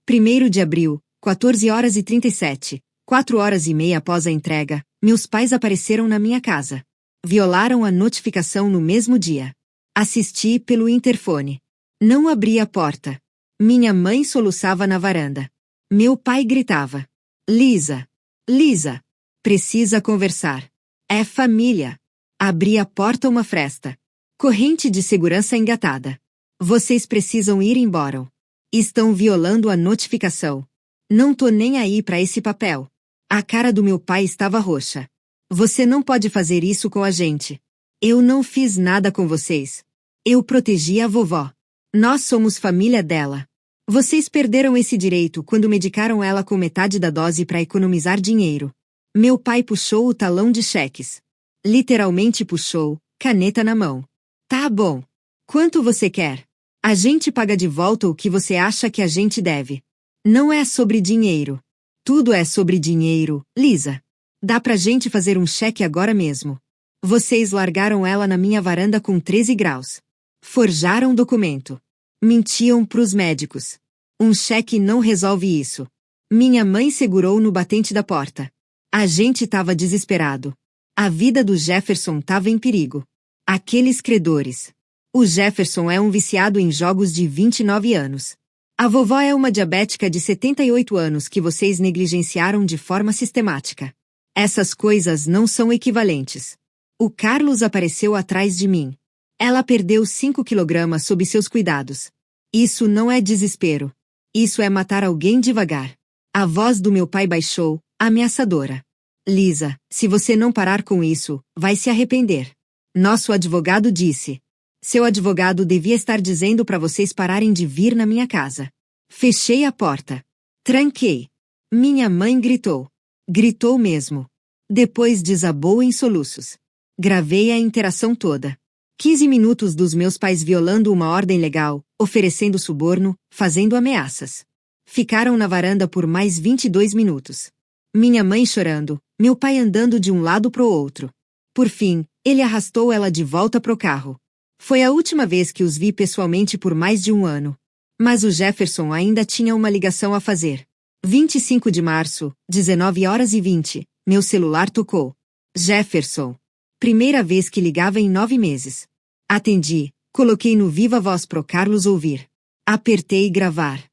1º de abril, 14 horas e 37, 4 horas e meia após a entrega, meus pais apareceram na minha casa. Violaram a notificação no mesmo dia. Assisti pelo interfone. Não abri a porta. Minha mãe soluçava na varanda. Meu pai gritava. Lisa! Lisa! Precisa conversar. É família. Abri a porta uma fresta. Corrente de segurança engatada. Vocês precisam ir embora. Estão violando a notificação. Não tô nem aí pra esse papel. A cara do meu pai estava roxa. Você não pode fazer isso com a gente. Eu não fiz nada com vocês. Eu protegi a vovó. Nós somos família dela. Vocês perderam esse direito quando medicaram ela com metade da dose para economizar dinheiro. Meu pai puxou o talão de cheques. Literalmente puxou, caneta na mão. Tá bom. Quanto você quer? A gente paga de volta o que você acha que a gente deve. Não é sobre dinheiro. Tudo é sobre dinheiro, Lisa. Dá pra gente fazer um cheque agora mesmo. Vocês largaram ela na minha varanda com 13 graus. Forjaram documento. Mentiam pros médicos. Um cheque não resolve isso. Minha mãe segurou no batente da porta. A gente tava desesperado. A vida do Jefferson tava em perigo. Aqueles credores. O Jefferson é um viciado em jogos de 29 anos. A vovó é uma diabética de 78 anos que vocês negligenciaram de forma sistemática. Essas coisas não são equivalentes. O Carlos apareceu atrás de mim. Ela perdeu 5 quilogramas sob seus cuidados. Isso não é desespero. Isso é matar alguém devagar. A voz do meu pai baixou, ameaçadora. Lisa, se você não parar com isso, vai se arrepender. Nosso advogado disse. Seu advogado devia estar dizendo para vocês pararem de vir na minha casa. Fechei a porta. Tranquei. Minha mãe gritou. Gritou mesmo. Depois desabou em soluços. Gravei a interação toda. 15 minutos dos meus pais violando uma ordem legal, oferecendo suborno, fazendo ameaças. Ficaram na varanda por mais 22 minutos. Minha mãe chorando, meu pai andando de um lado pro outro. Por fim, ele arrastou ela de volta pro carro. Foi a última vez que os vi pessoalmente por mais de um ano. Mas o Jefferson ainda tinha uma ligação a fazer. 25 de março, 19 horas e 20, meu celular tocou. Jefferson. Primeira vez que ligava em 9 meses. Atendi, coloquei no viva voz pro Carlos ouvir. Apertei gravar.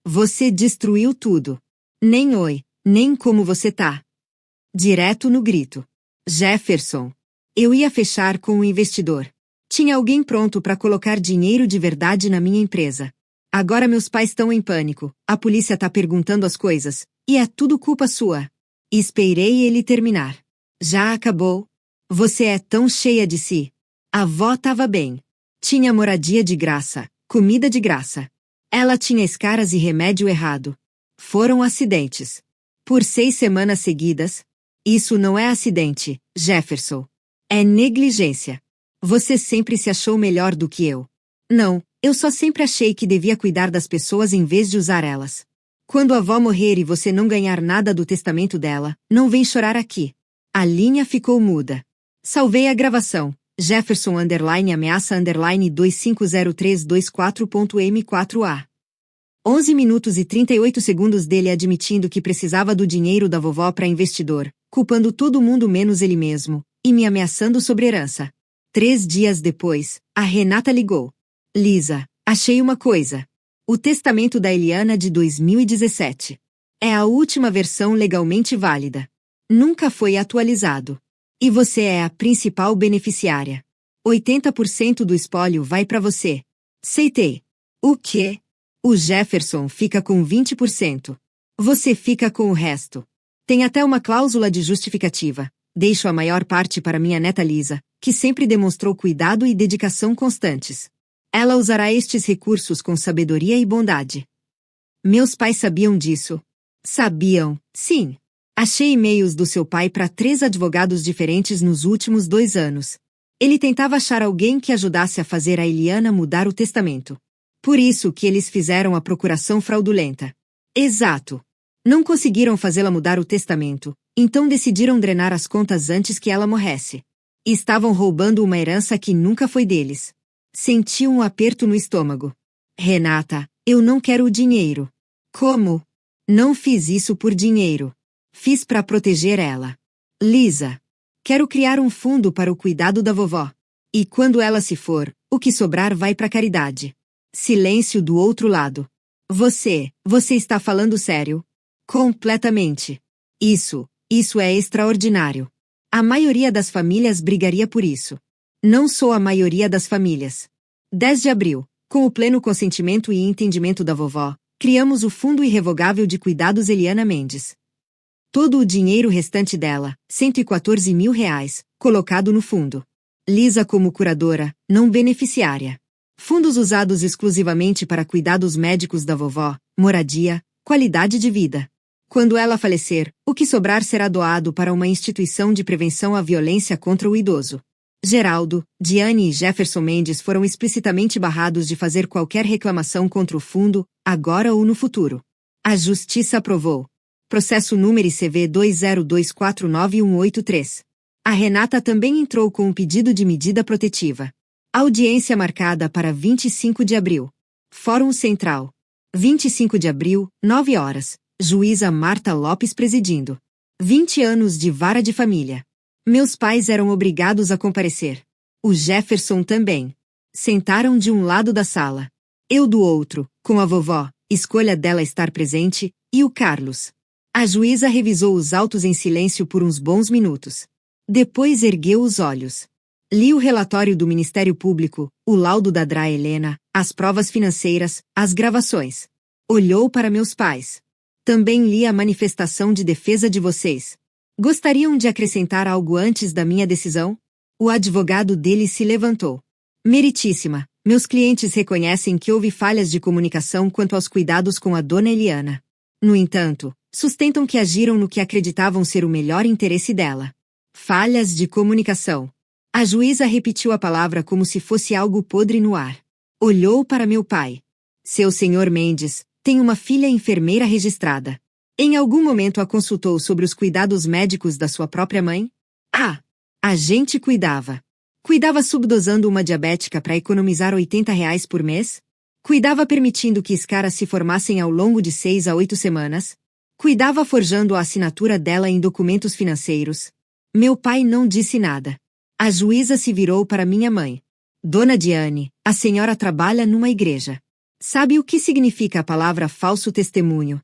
Você destruiu tudo. Nem oi, nem como você tá. Direto no grito. Jefferson. Eu ia fechar com um investidor. Tinha alguém pronto para colocar dinheiro de verdade na minha empresa. Agora meus pais estão em pânico, a polícia tá perguntando as coisas, e é tudo culpa sua. Esperei ele terminar. Já acabou? Você é tão cheia de si. A avó tava bem. Tinha moradia de graça, comida de graça. Ela tinha escaras e remédio errado. Foram acidentes. Por 6 semanas seguidas. Isso não é acidente, Jefferson. É negligência. Você sempre se achou melhor do que eu. Não, eu só sempre achei que devia cuidar das pessoas em vez de usar elas. Quando a avó morrer e você não ganhar nada do testamento dela, não vem chorar aqui. A linha ficou muda. Salvei a gravação. Jefferson _ameaça _250324.m4a. 11 minutos e 38 segundos dele admitindo que precisava do dinheiro da vovó para investidor, culpando todo mundo menos ele mesmo, e me ameaçando sobre herança. 3 dias depois, a Renata ligou. Lisa, achei uma coisa. O testamento da Eliana de 2017. É a última versão legalmente válida. Nunca foi atualizado. E você é a principal beneficiária. 80% do espólio vai para você. Aceitei. O quê? O Jefferson fica com 20%. Você fica com o resto. Tem até uma cláusula de justificativa. Deixo a maior parte para minha neta Lisa, que sempre demonstrou cuidado e dedicação constantes. Ela usará estes recursos com sabedoria e bondade. Meus pais sabiam disso. Sabiam, sim. Achei e-mails do seu pai para 3 advogados diferentes nos últimos 2 anos. Ele tentava achar alguém que ajudasse a fazer a Eliana mudar o testamento. Por isso que eles fizeram a procuração fraudulenta. Exato. Não conseguiram fazê-la mudar o testamento, então decidiram drenar as contas antes que ela morresse. Estavam roubando uma herança que nunca foi deles. Senti um aperto no estômago. Renata, eu não quero o dinheiro. Como? Não fiz isso por dinheiro. Fiz para proteger ela. Lisa. Quero criar um fundo para o cuidado da vovó. E quando ela se for, o que sobrar vai para caridade. Silêncio do outro lado. Você está falando sério? Completamente. Isso é extraordinário. A maioria das famílias brigaria por isso. Não sou a maioria das famílias. 10 de abril, com o pleno consentimento e entendimento da vovó, criamos o Fundo Irrevogável de Cuidados Eliana Mendes. Todo o dinheiro restante dela, R$ 114 mil, colocado no fundo. Lisa como curadora, não beneficiária. Fundos usados exclusivamente para cuidados médicos da vovó, moradia, qualidade de vida. Quando ela falecer, o que sobrar será doado para uma instituição de prevenção à violência contra o idoso. Geraldo, Diane e Jefferson Mendes foram explicitamente barrados de fazer qualquer reclamação contra o fundo, agora ou no futuro. A Justiça aprovou. Processo número ICV 20249183. A Renata também entrou com um pedido de medida protetiva. Audiência marcada para 25 de abril. Fórum Central. 25 de abril, 9 horas. Juíza Marta Lopes presidindo. 20 anos de vara de família. Meus pais eram obrigados a comparecer. O Jefferson também. Sentaram de um lado da sala. Eu do outro, com a vovó, escolha dela estar presente, e o Carlos. A juíza revisou os autos em silêncio por uns bons minutos. Depois ergueu os olhos. Li o relatório do Ministério Público, o laudo da Dra. Helena, as provas financeiras, as gravações. Olhou para meus pais. Também li a manifestação de defesa de vocês. Gostariam de acrescentar algo antes da minha decisão? O advogado dele se levantou. Meritíssima, meus clientes reconhecem que houve falhas de comunicação quanto aos cuidados com a dona Eliana. No entanto, sustentam que agiram no que acreditavam ser o melhor interesse dela. Falhas de comunicação. A juíza repetiu a palavra como se fosse algo podre no ar. Olhou para meu pai. Seu senhor Mendes tem uma filha enfermeira registrada. Em algum momento a consultou sobre os cuidados médicos da sua própria mãe? Ah! A gente cuidava. Cuidava subdosando uma diabética para economizar R$ 80 por mês? Cuidava permitindo que escaras se formassem ao longo de 6 a 8 semanas? Cuidava forjando a assinatura dela em documentos financeiros? Meu pai não disse nada. A juíza se virou para minha mãe. Dona Diane, a senhora trabalha numa igreja. Sabe o que significa a palavra falso testemunho?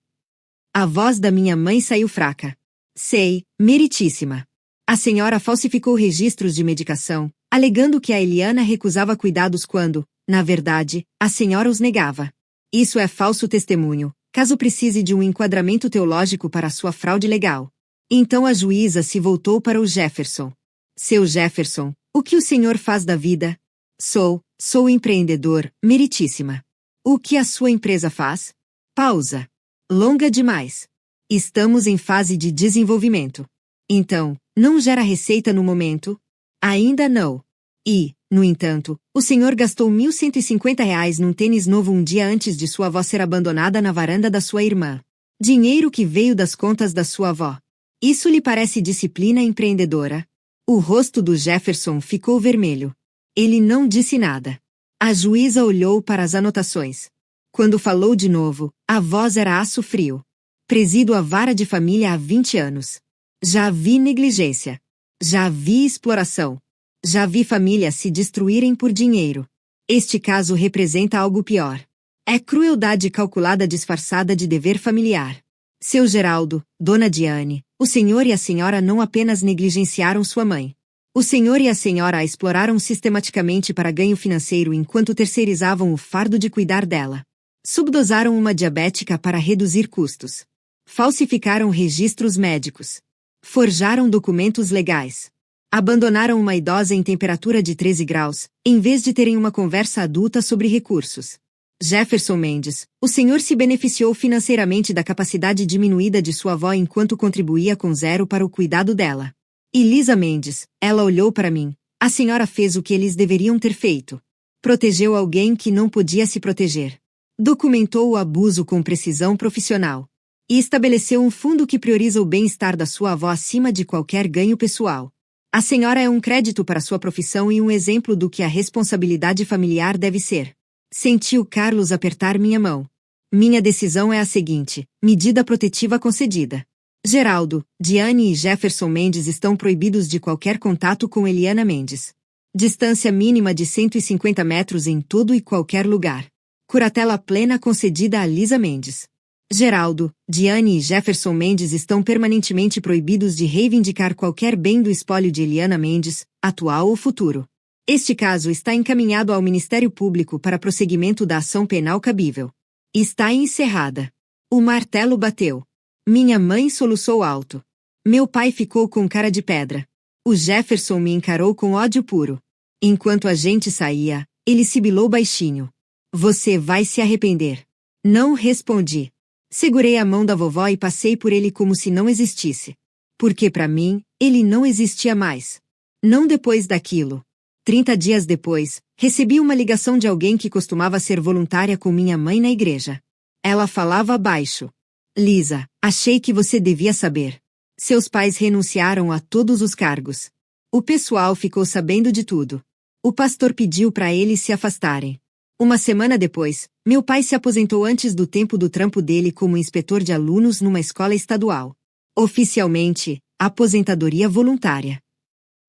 A voz da minha mãe saiu fraca. Sei, meritíssima. A senhora falsificou registros de medicação, alegando que a Eliana recusava cuidados quando, na verdade, a senhora os negava. Isso é falso testemunho, caso precise de um enquadramento teológico para sua fraude legal. Então a juíza se voltou para o Jefferson. Seu Jefferson, o que o senhor faz da vida? Sou empreendedor, meritíssima. O que a sua empresa faz? Pausa. Longa demais. Estamos em fase de desenvolvimento. Então, não gera receita no momento? Ainda não. E, No entanto, o senhor gastou R$ 1.150 num tênis novo um dia antes de sua avó ser abandonada na varanda da sua irmã. Dinheiro que veio das contas da sua avó. Isso lhe parece disciplina empreendedora? O rosto do Jefferson ficou vermelho. Ele não disse nada. A juíza olhou para as anotações. Quando falou de novo, a voz era aço frio. Presido a vara de família há 20 anos. Já vi negligência. Já vi exploração. Já vi famílias se destruírem por dinheiro. Este caso representa algo pior. É crueldade calculada disfarçada de dever familiar. Seu Geraldo, Dona Diane, o senhor e a senhora não apenas negligenciaram sua mãe. O senhor e a senhora a exploraram sistematicamente para ganho financeiro enquanto terceirizavam o fardo de cuidar dela. Subdosaram uma diabética para reduzir custos. Falsificaram registros médicos. Forjaram documentos legais. Abandonaram uma idosa em temperatura de 13 graus, em vez de terem uma conversa adulta sobre recursos. Jefferson Mendes, o senhor se beneficiou financeiramente da capacidade diminuída de sua avó enquanto contribuía com zero para o cuidado dela. E Lisa Mendes, ela olhou para mim. A senhora fez o que eles deveriam ter feito. Protegeu alguém que não podia se proteger. Documentou o abuso com precisão profissional. E estabeleceu um fundo que prioriza o bem-estar da sua avó acima de qualquer ganho pessoal. A senhora é um crédito para sua profissão e um exemplo do que a responsabilidade familiar deve ser. Sentiu Carlos apertar minha mão. Minha decisão é a seguinte: medida protetiva concedida. Geraldo, Diane e Jefferson Mendes estão proibidos de qualquer contato com Eliana Mendes. Distância mínima de 150 metros em todo e qualquer lugar. Curatela plena concedida a Lisa Mendes. Geraldo, Diane e Jefferson Mendes estão permanentemente proibidos de reivindicar qualquer bem do espólio de Eliana Mendes, atual ou futuro. Este caso está encaminhado ao Ministério Público para prosseguimento da ação penal cabível. Está encerrada. O martelo bateu. Minha mãe soluçou alto. Meu pai ficou com cara de pedra. O Jefferson me encarou com ódio puro. Enquanto a gente saía, ele sibilou baixinho. Você vai se arrepender. Não respondi. Segurei a mão da vovó e passei por ele como se não existisse. Porque para mim, ele não existia mais. Não depois daquilo. 30 dias depois, recebi uma ligação de alguém que costumava ser voluntária com minha mãe na igreja. Ela falava baixo. Lisa, achei que você devia saber. Seus pais renunciaram a todos os cargos. O pessoal ficou sabendo de tudo. O pastor pediu para eles se afastarem. Uma semana depois, meu pai se aposentou antes do tempo do trampo dele como inspetor de alunos numa escola estadual. Oficialmente, aposentadoria voluntária.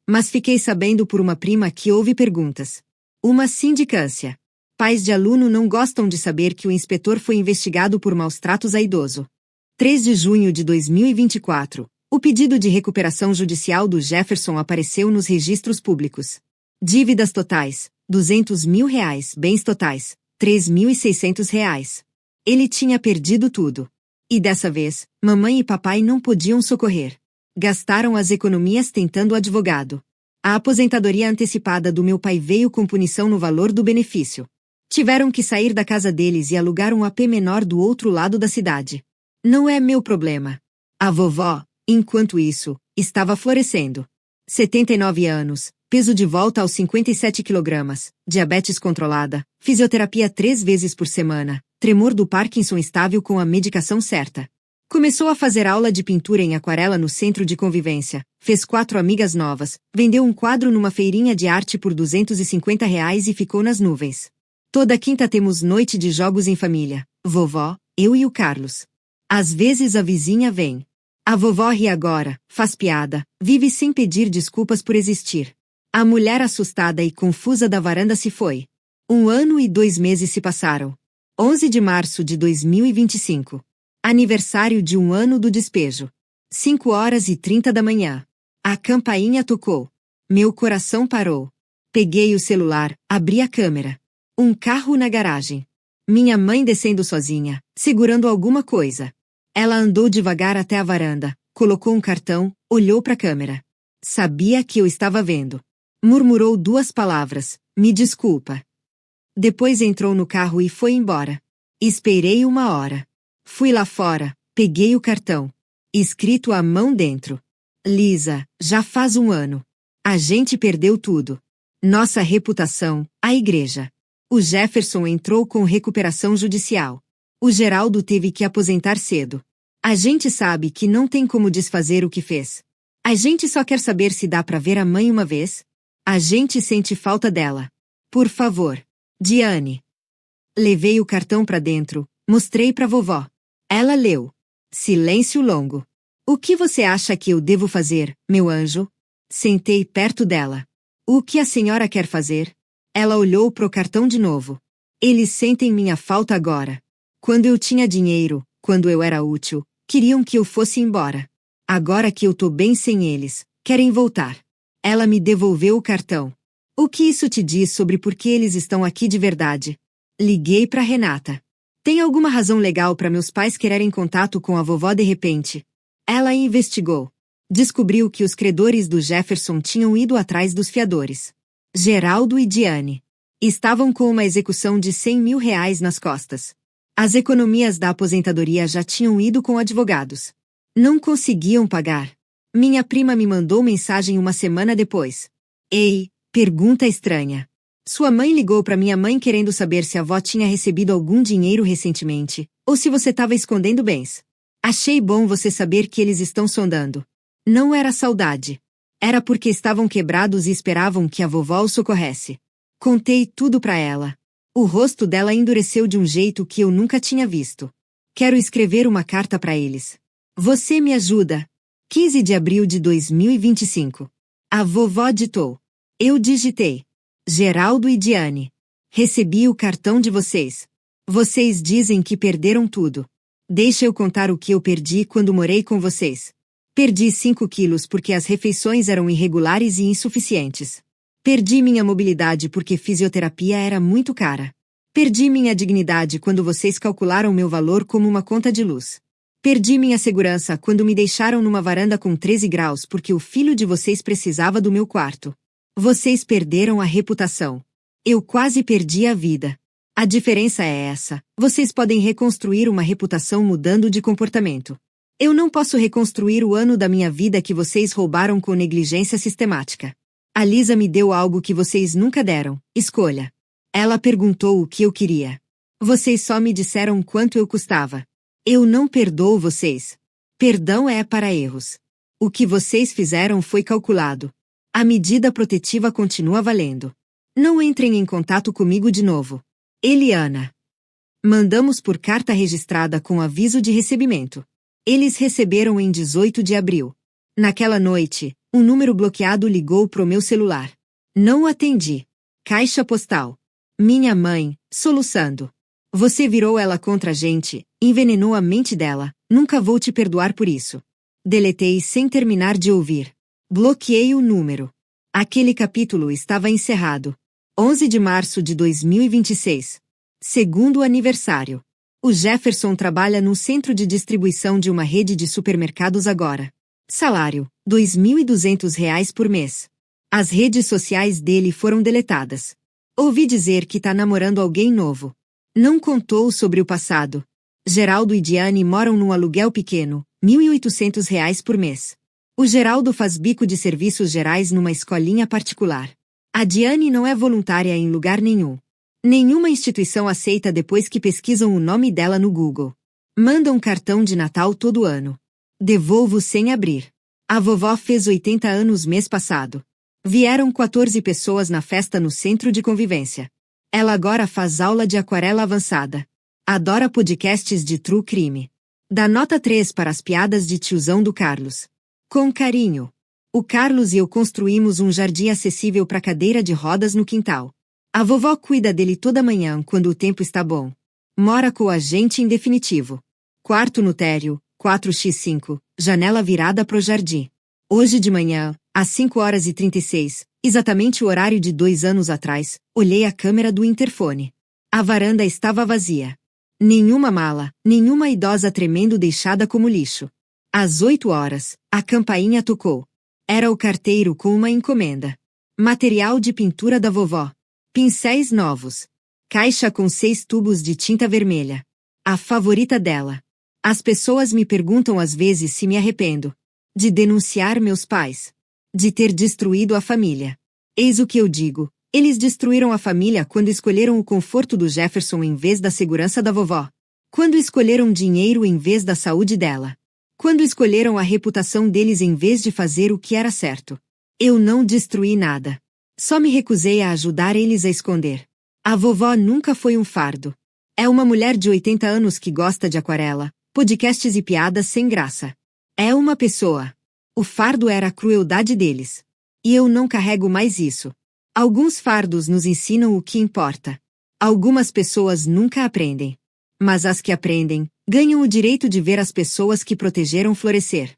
Mas fiquei sabendo por uma prima que houve perguntas. Uma sindicância. Pais de aluno não gostam de saber que o inspetor foi investigado por maus tratos a idoso. 3 de junho de 2024, o pedido de recuperação judicial do Jefferson apareceu nos registros públicos. Dívidas totais, R$ 200 mil. Bens totais, R$ 3.600. Ele tinha perdido tudo. E dessa vez, mamãe e papai não podiam socorrer. Gastaram as economias tentando advogado. A aposentadoria antecipada do meu pai veio com punição no valor do benefício. Tiveram que sair da casa deles e alugar um AP menor do outro lado da cidade. Não é meu problema. A vovó, enquanto isso, estava florescendo. 79 anos, peso de volta aos 57 kg, diabetes controlada, fisioterapia 3 vezes por semana, tremor do Parkinson estável com a medicação certa. Começou a fazer aula de pintura em aquarela no centro de convivência, fez 4 amigas novas, vendeu um quadro numa feirinha de arte por R$ 250 e ficou nas nuvens. Toda quinta temos noite de jogos em família, vovó, eu e o Carlos. Às vezes a vizinha vem. A vovó ri agora, faz piada, vive sem pedir desculpas por existir. A mulher assustada e confusa da varanda se foi. 1 ano e 2 meses se passaram. 11 de março de 2025. Aniversário de 1 ano do despejo. 5h30 da manhã. A campainha tocou. Meu coração parou. Peguei o celular, abri a câmera. Um carro na garagem. Minha mãe descendo sozinha, segurando alguma coisa. Ela andou devagar até a varanda, colocou um cartão, olhou para a câmera. Sabia que eu estava vendo. Murmurou 2 palavras, me desculpa. Depois entrou no carro e foi embora. Esperei 1 hora. Fui lá fora, peguei o cartão. Escrito à mão dentro. Lisa, já faz 1 ano. A gente perdeu tudo. Nossa reputação, a igreja. O Jefferson entrou com recuperação judicial. O Geraldo teve que aposentar cedo. A gente sabe que não tem como desfazer o que fez. A gente só quer saber se dá pra ver a mãe uma vez. A gente sente falta dela. Por favor. Diane. Levei o cartão pra dentro, mostrei pra vovó. Ela leu. Silêncio longo. O que você acha que eu devo fazer, meu anjo? Sentei perto dela. O que a senhora quer fazer? Ela olhou pro cartão de novo. Eles sentem minha falta agora. Quando eu tinha dinheiro, quando eu era útil, queriam que eu fosse embora. Agora que eu tô bem sem eles, querem voltar. Ela me devolveu o cartão. O que isso te diz sobre por que eles estão aqui de verdade? Liguei pra Renata. Tem alguma razão legal para meus pais quererem contato com a vovó de repente? Ela investigou. Descobriu que os credores do Jefferson tinham ido atrás dos fiadores. Geraldo e Diane. Estavam com uma execução de R$100 mil nas costas. As economias da aposentadoria já tinham ido com advogados. Não conseguiam pagar. Minha prima me mandou mensagem uma semana depois. Ei, pergunta estranha. Sua mãe ligou para minha mãe querendo saber se a avó tinha recebido algum dinheiro recentemente, ou se você estava escondendo bens. Achei bom você saber que eles estão sondando. Não era saudade. Era porque estavam quebrados e esperavam que a vovó os socorresse. Contei tudo para ela. O rosto dela endureceu de um jeito que eu nunca tinha visto. Quero escrever uma carta para eles. Você me ajuda. 15 de abril de 2025. A vovó ditou. Eu digitei. Geraldo e Diane. Recebi o cartão de vocês. Vocês dizem que perderam tudo. Deixa eu contar o que eu perdi quando morei com vocês. Perdi 5 quilos porque as refeições eram irregulares e insuficientes. Perdi minha mobilidade porque fisioterapia era muito cara. Perdi minha dignidade quando vocês calcularam meu valor como uma conta de luz. Perdi minha segurança quando me deixaram numa varanda com 13 graus porque o filho de vocês precisava do meu quarto. Vocês perderam a reputação. Eu quase perdi a vida. A diferença é essa: vocês podem reconstruir uma reputação mudando de comportamento. Eu não posso reconstruir o ano da minha vida que vocês roubaram com negligência sistemática. A Lisa me deu algo que vocês nunca deram: escolha. Ela perguntou o que eu queria. Vocês só me disseram quanto eu custava. Eu não perdoo vocês. Perdão é para erros. O que vocês fizeram foi calculado. A medida protetiva continua valendo. Não entrem em contato comigo de novo. Eliana. Mandamos por carta registrada com aviso de recebimento. Eles receberam em 18 de abril. Naquela noite, um número bloqueado ligou pro meu celular. Não atendi. Caixa postal. Minha mãe, soluçando. Você virou ela contra a gente, envenenou a mente dela, nunca vou te perdoar por isso. Deletei sem terminar de ouvir. Bloqueei o número. Aquele capítulo estava encerrado. 11 de março de 2026. Segundo aniversário. O Jefferson trabalha no centro de distribuição de uma rede de supermercados agora. Salário: R$ 2.200 por mês. As redes sociais dele foram deletadas. Ouvi dizer que tá namorando alguém novo. Não contou sobre o passado. Geraldo e Diane moram num aluguel pequeno, R$ 1.800 por mês. O Geraldo faz bico de serviços gerais numa escolinha particular. A Diane não é voluntária em lugar nenhum. Nenhuma instituição aceita depois que pesquisam o nome dela no Google. Mandam cartão de Natal todo ano. Devolvo sem abrir. A vovó fez 80 anos mês passado. Vieram 14 pessoas na festa no centro de convivência. Ela agora faz aula de aquarela avançada. Adora podcasts de true crime. Dá nota 3 para as piadas de tiozão do Carlos. Com carinho. O Carlos e eu construímos um jardim acessível para cadeira de rodas no quintal. A vovó cuida dele toda manhã quando o tempo está bom. Mora com a gente em definitivo. Quarto no térreo, 4x5, janela virada pro jardim. Hoje de manhã, às 5h36, exatamente o horário de 2 anos atrás, olhei a câmera do interfone. A varanda estava vazia. Nenhuma mala, nenhuma idosa tremendo deixada como lixo. Às 8h, a campainha tocou. Era o carteiro com uma encomenda. Material de pintura da vovó. Pincéis novos. Caixa com 6 tubos de tinta vermelha. A favorita dela. As pessoas me perguntam às vezes se me arrependo. De denunciar meus pais. De ter destruído a família. Eis o que eu digo. Eles destruíram a família quando escolheram o conforto do Jefferson em vez da segurança da vovó. Quando escolheram dinheiro em vez da saúde dela. Quando escolheram a reputação deles em vez de fazer o que era certo. Eu não destruí nada. Só me recusei a ajudar eles a esconder. A vovó nunca foi um fardo. É uma mulher de 80 anos que gosta de aquarela, podcasts e piadas sem graça. É uma pessoa. O fardo era a crueldade deles. E eu não carrego mais isso. Alguns fardos nos ensinam o que importa. Algumas pessoas nunca aprendem. Mas as que aprendem, ganham o direito de ver as pessoas que protegeram florescer.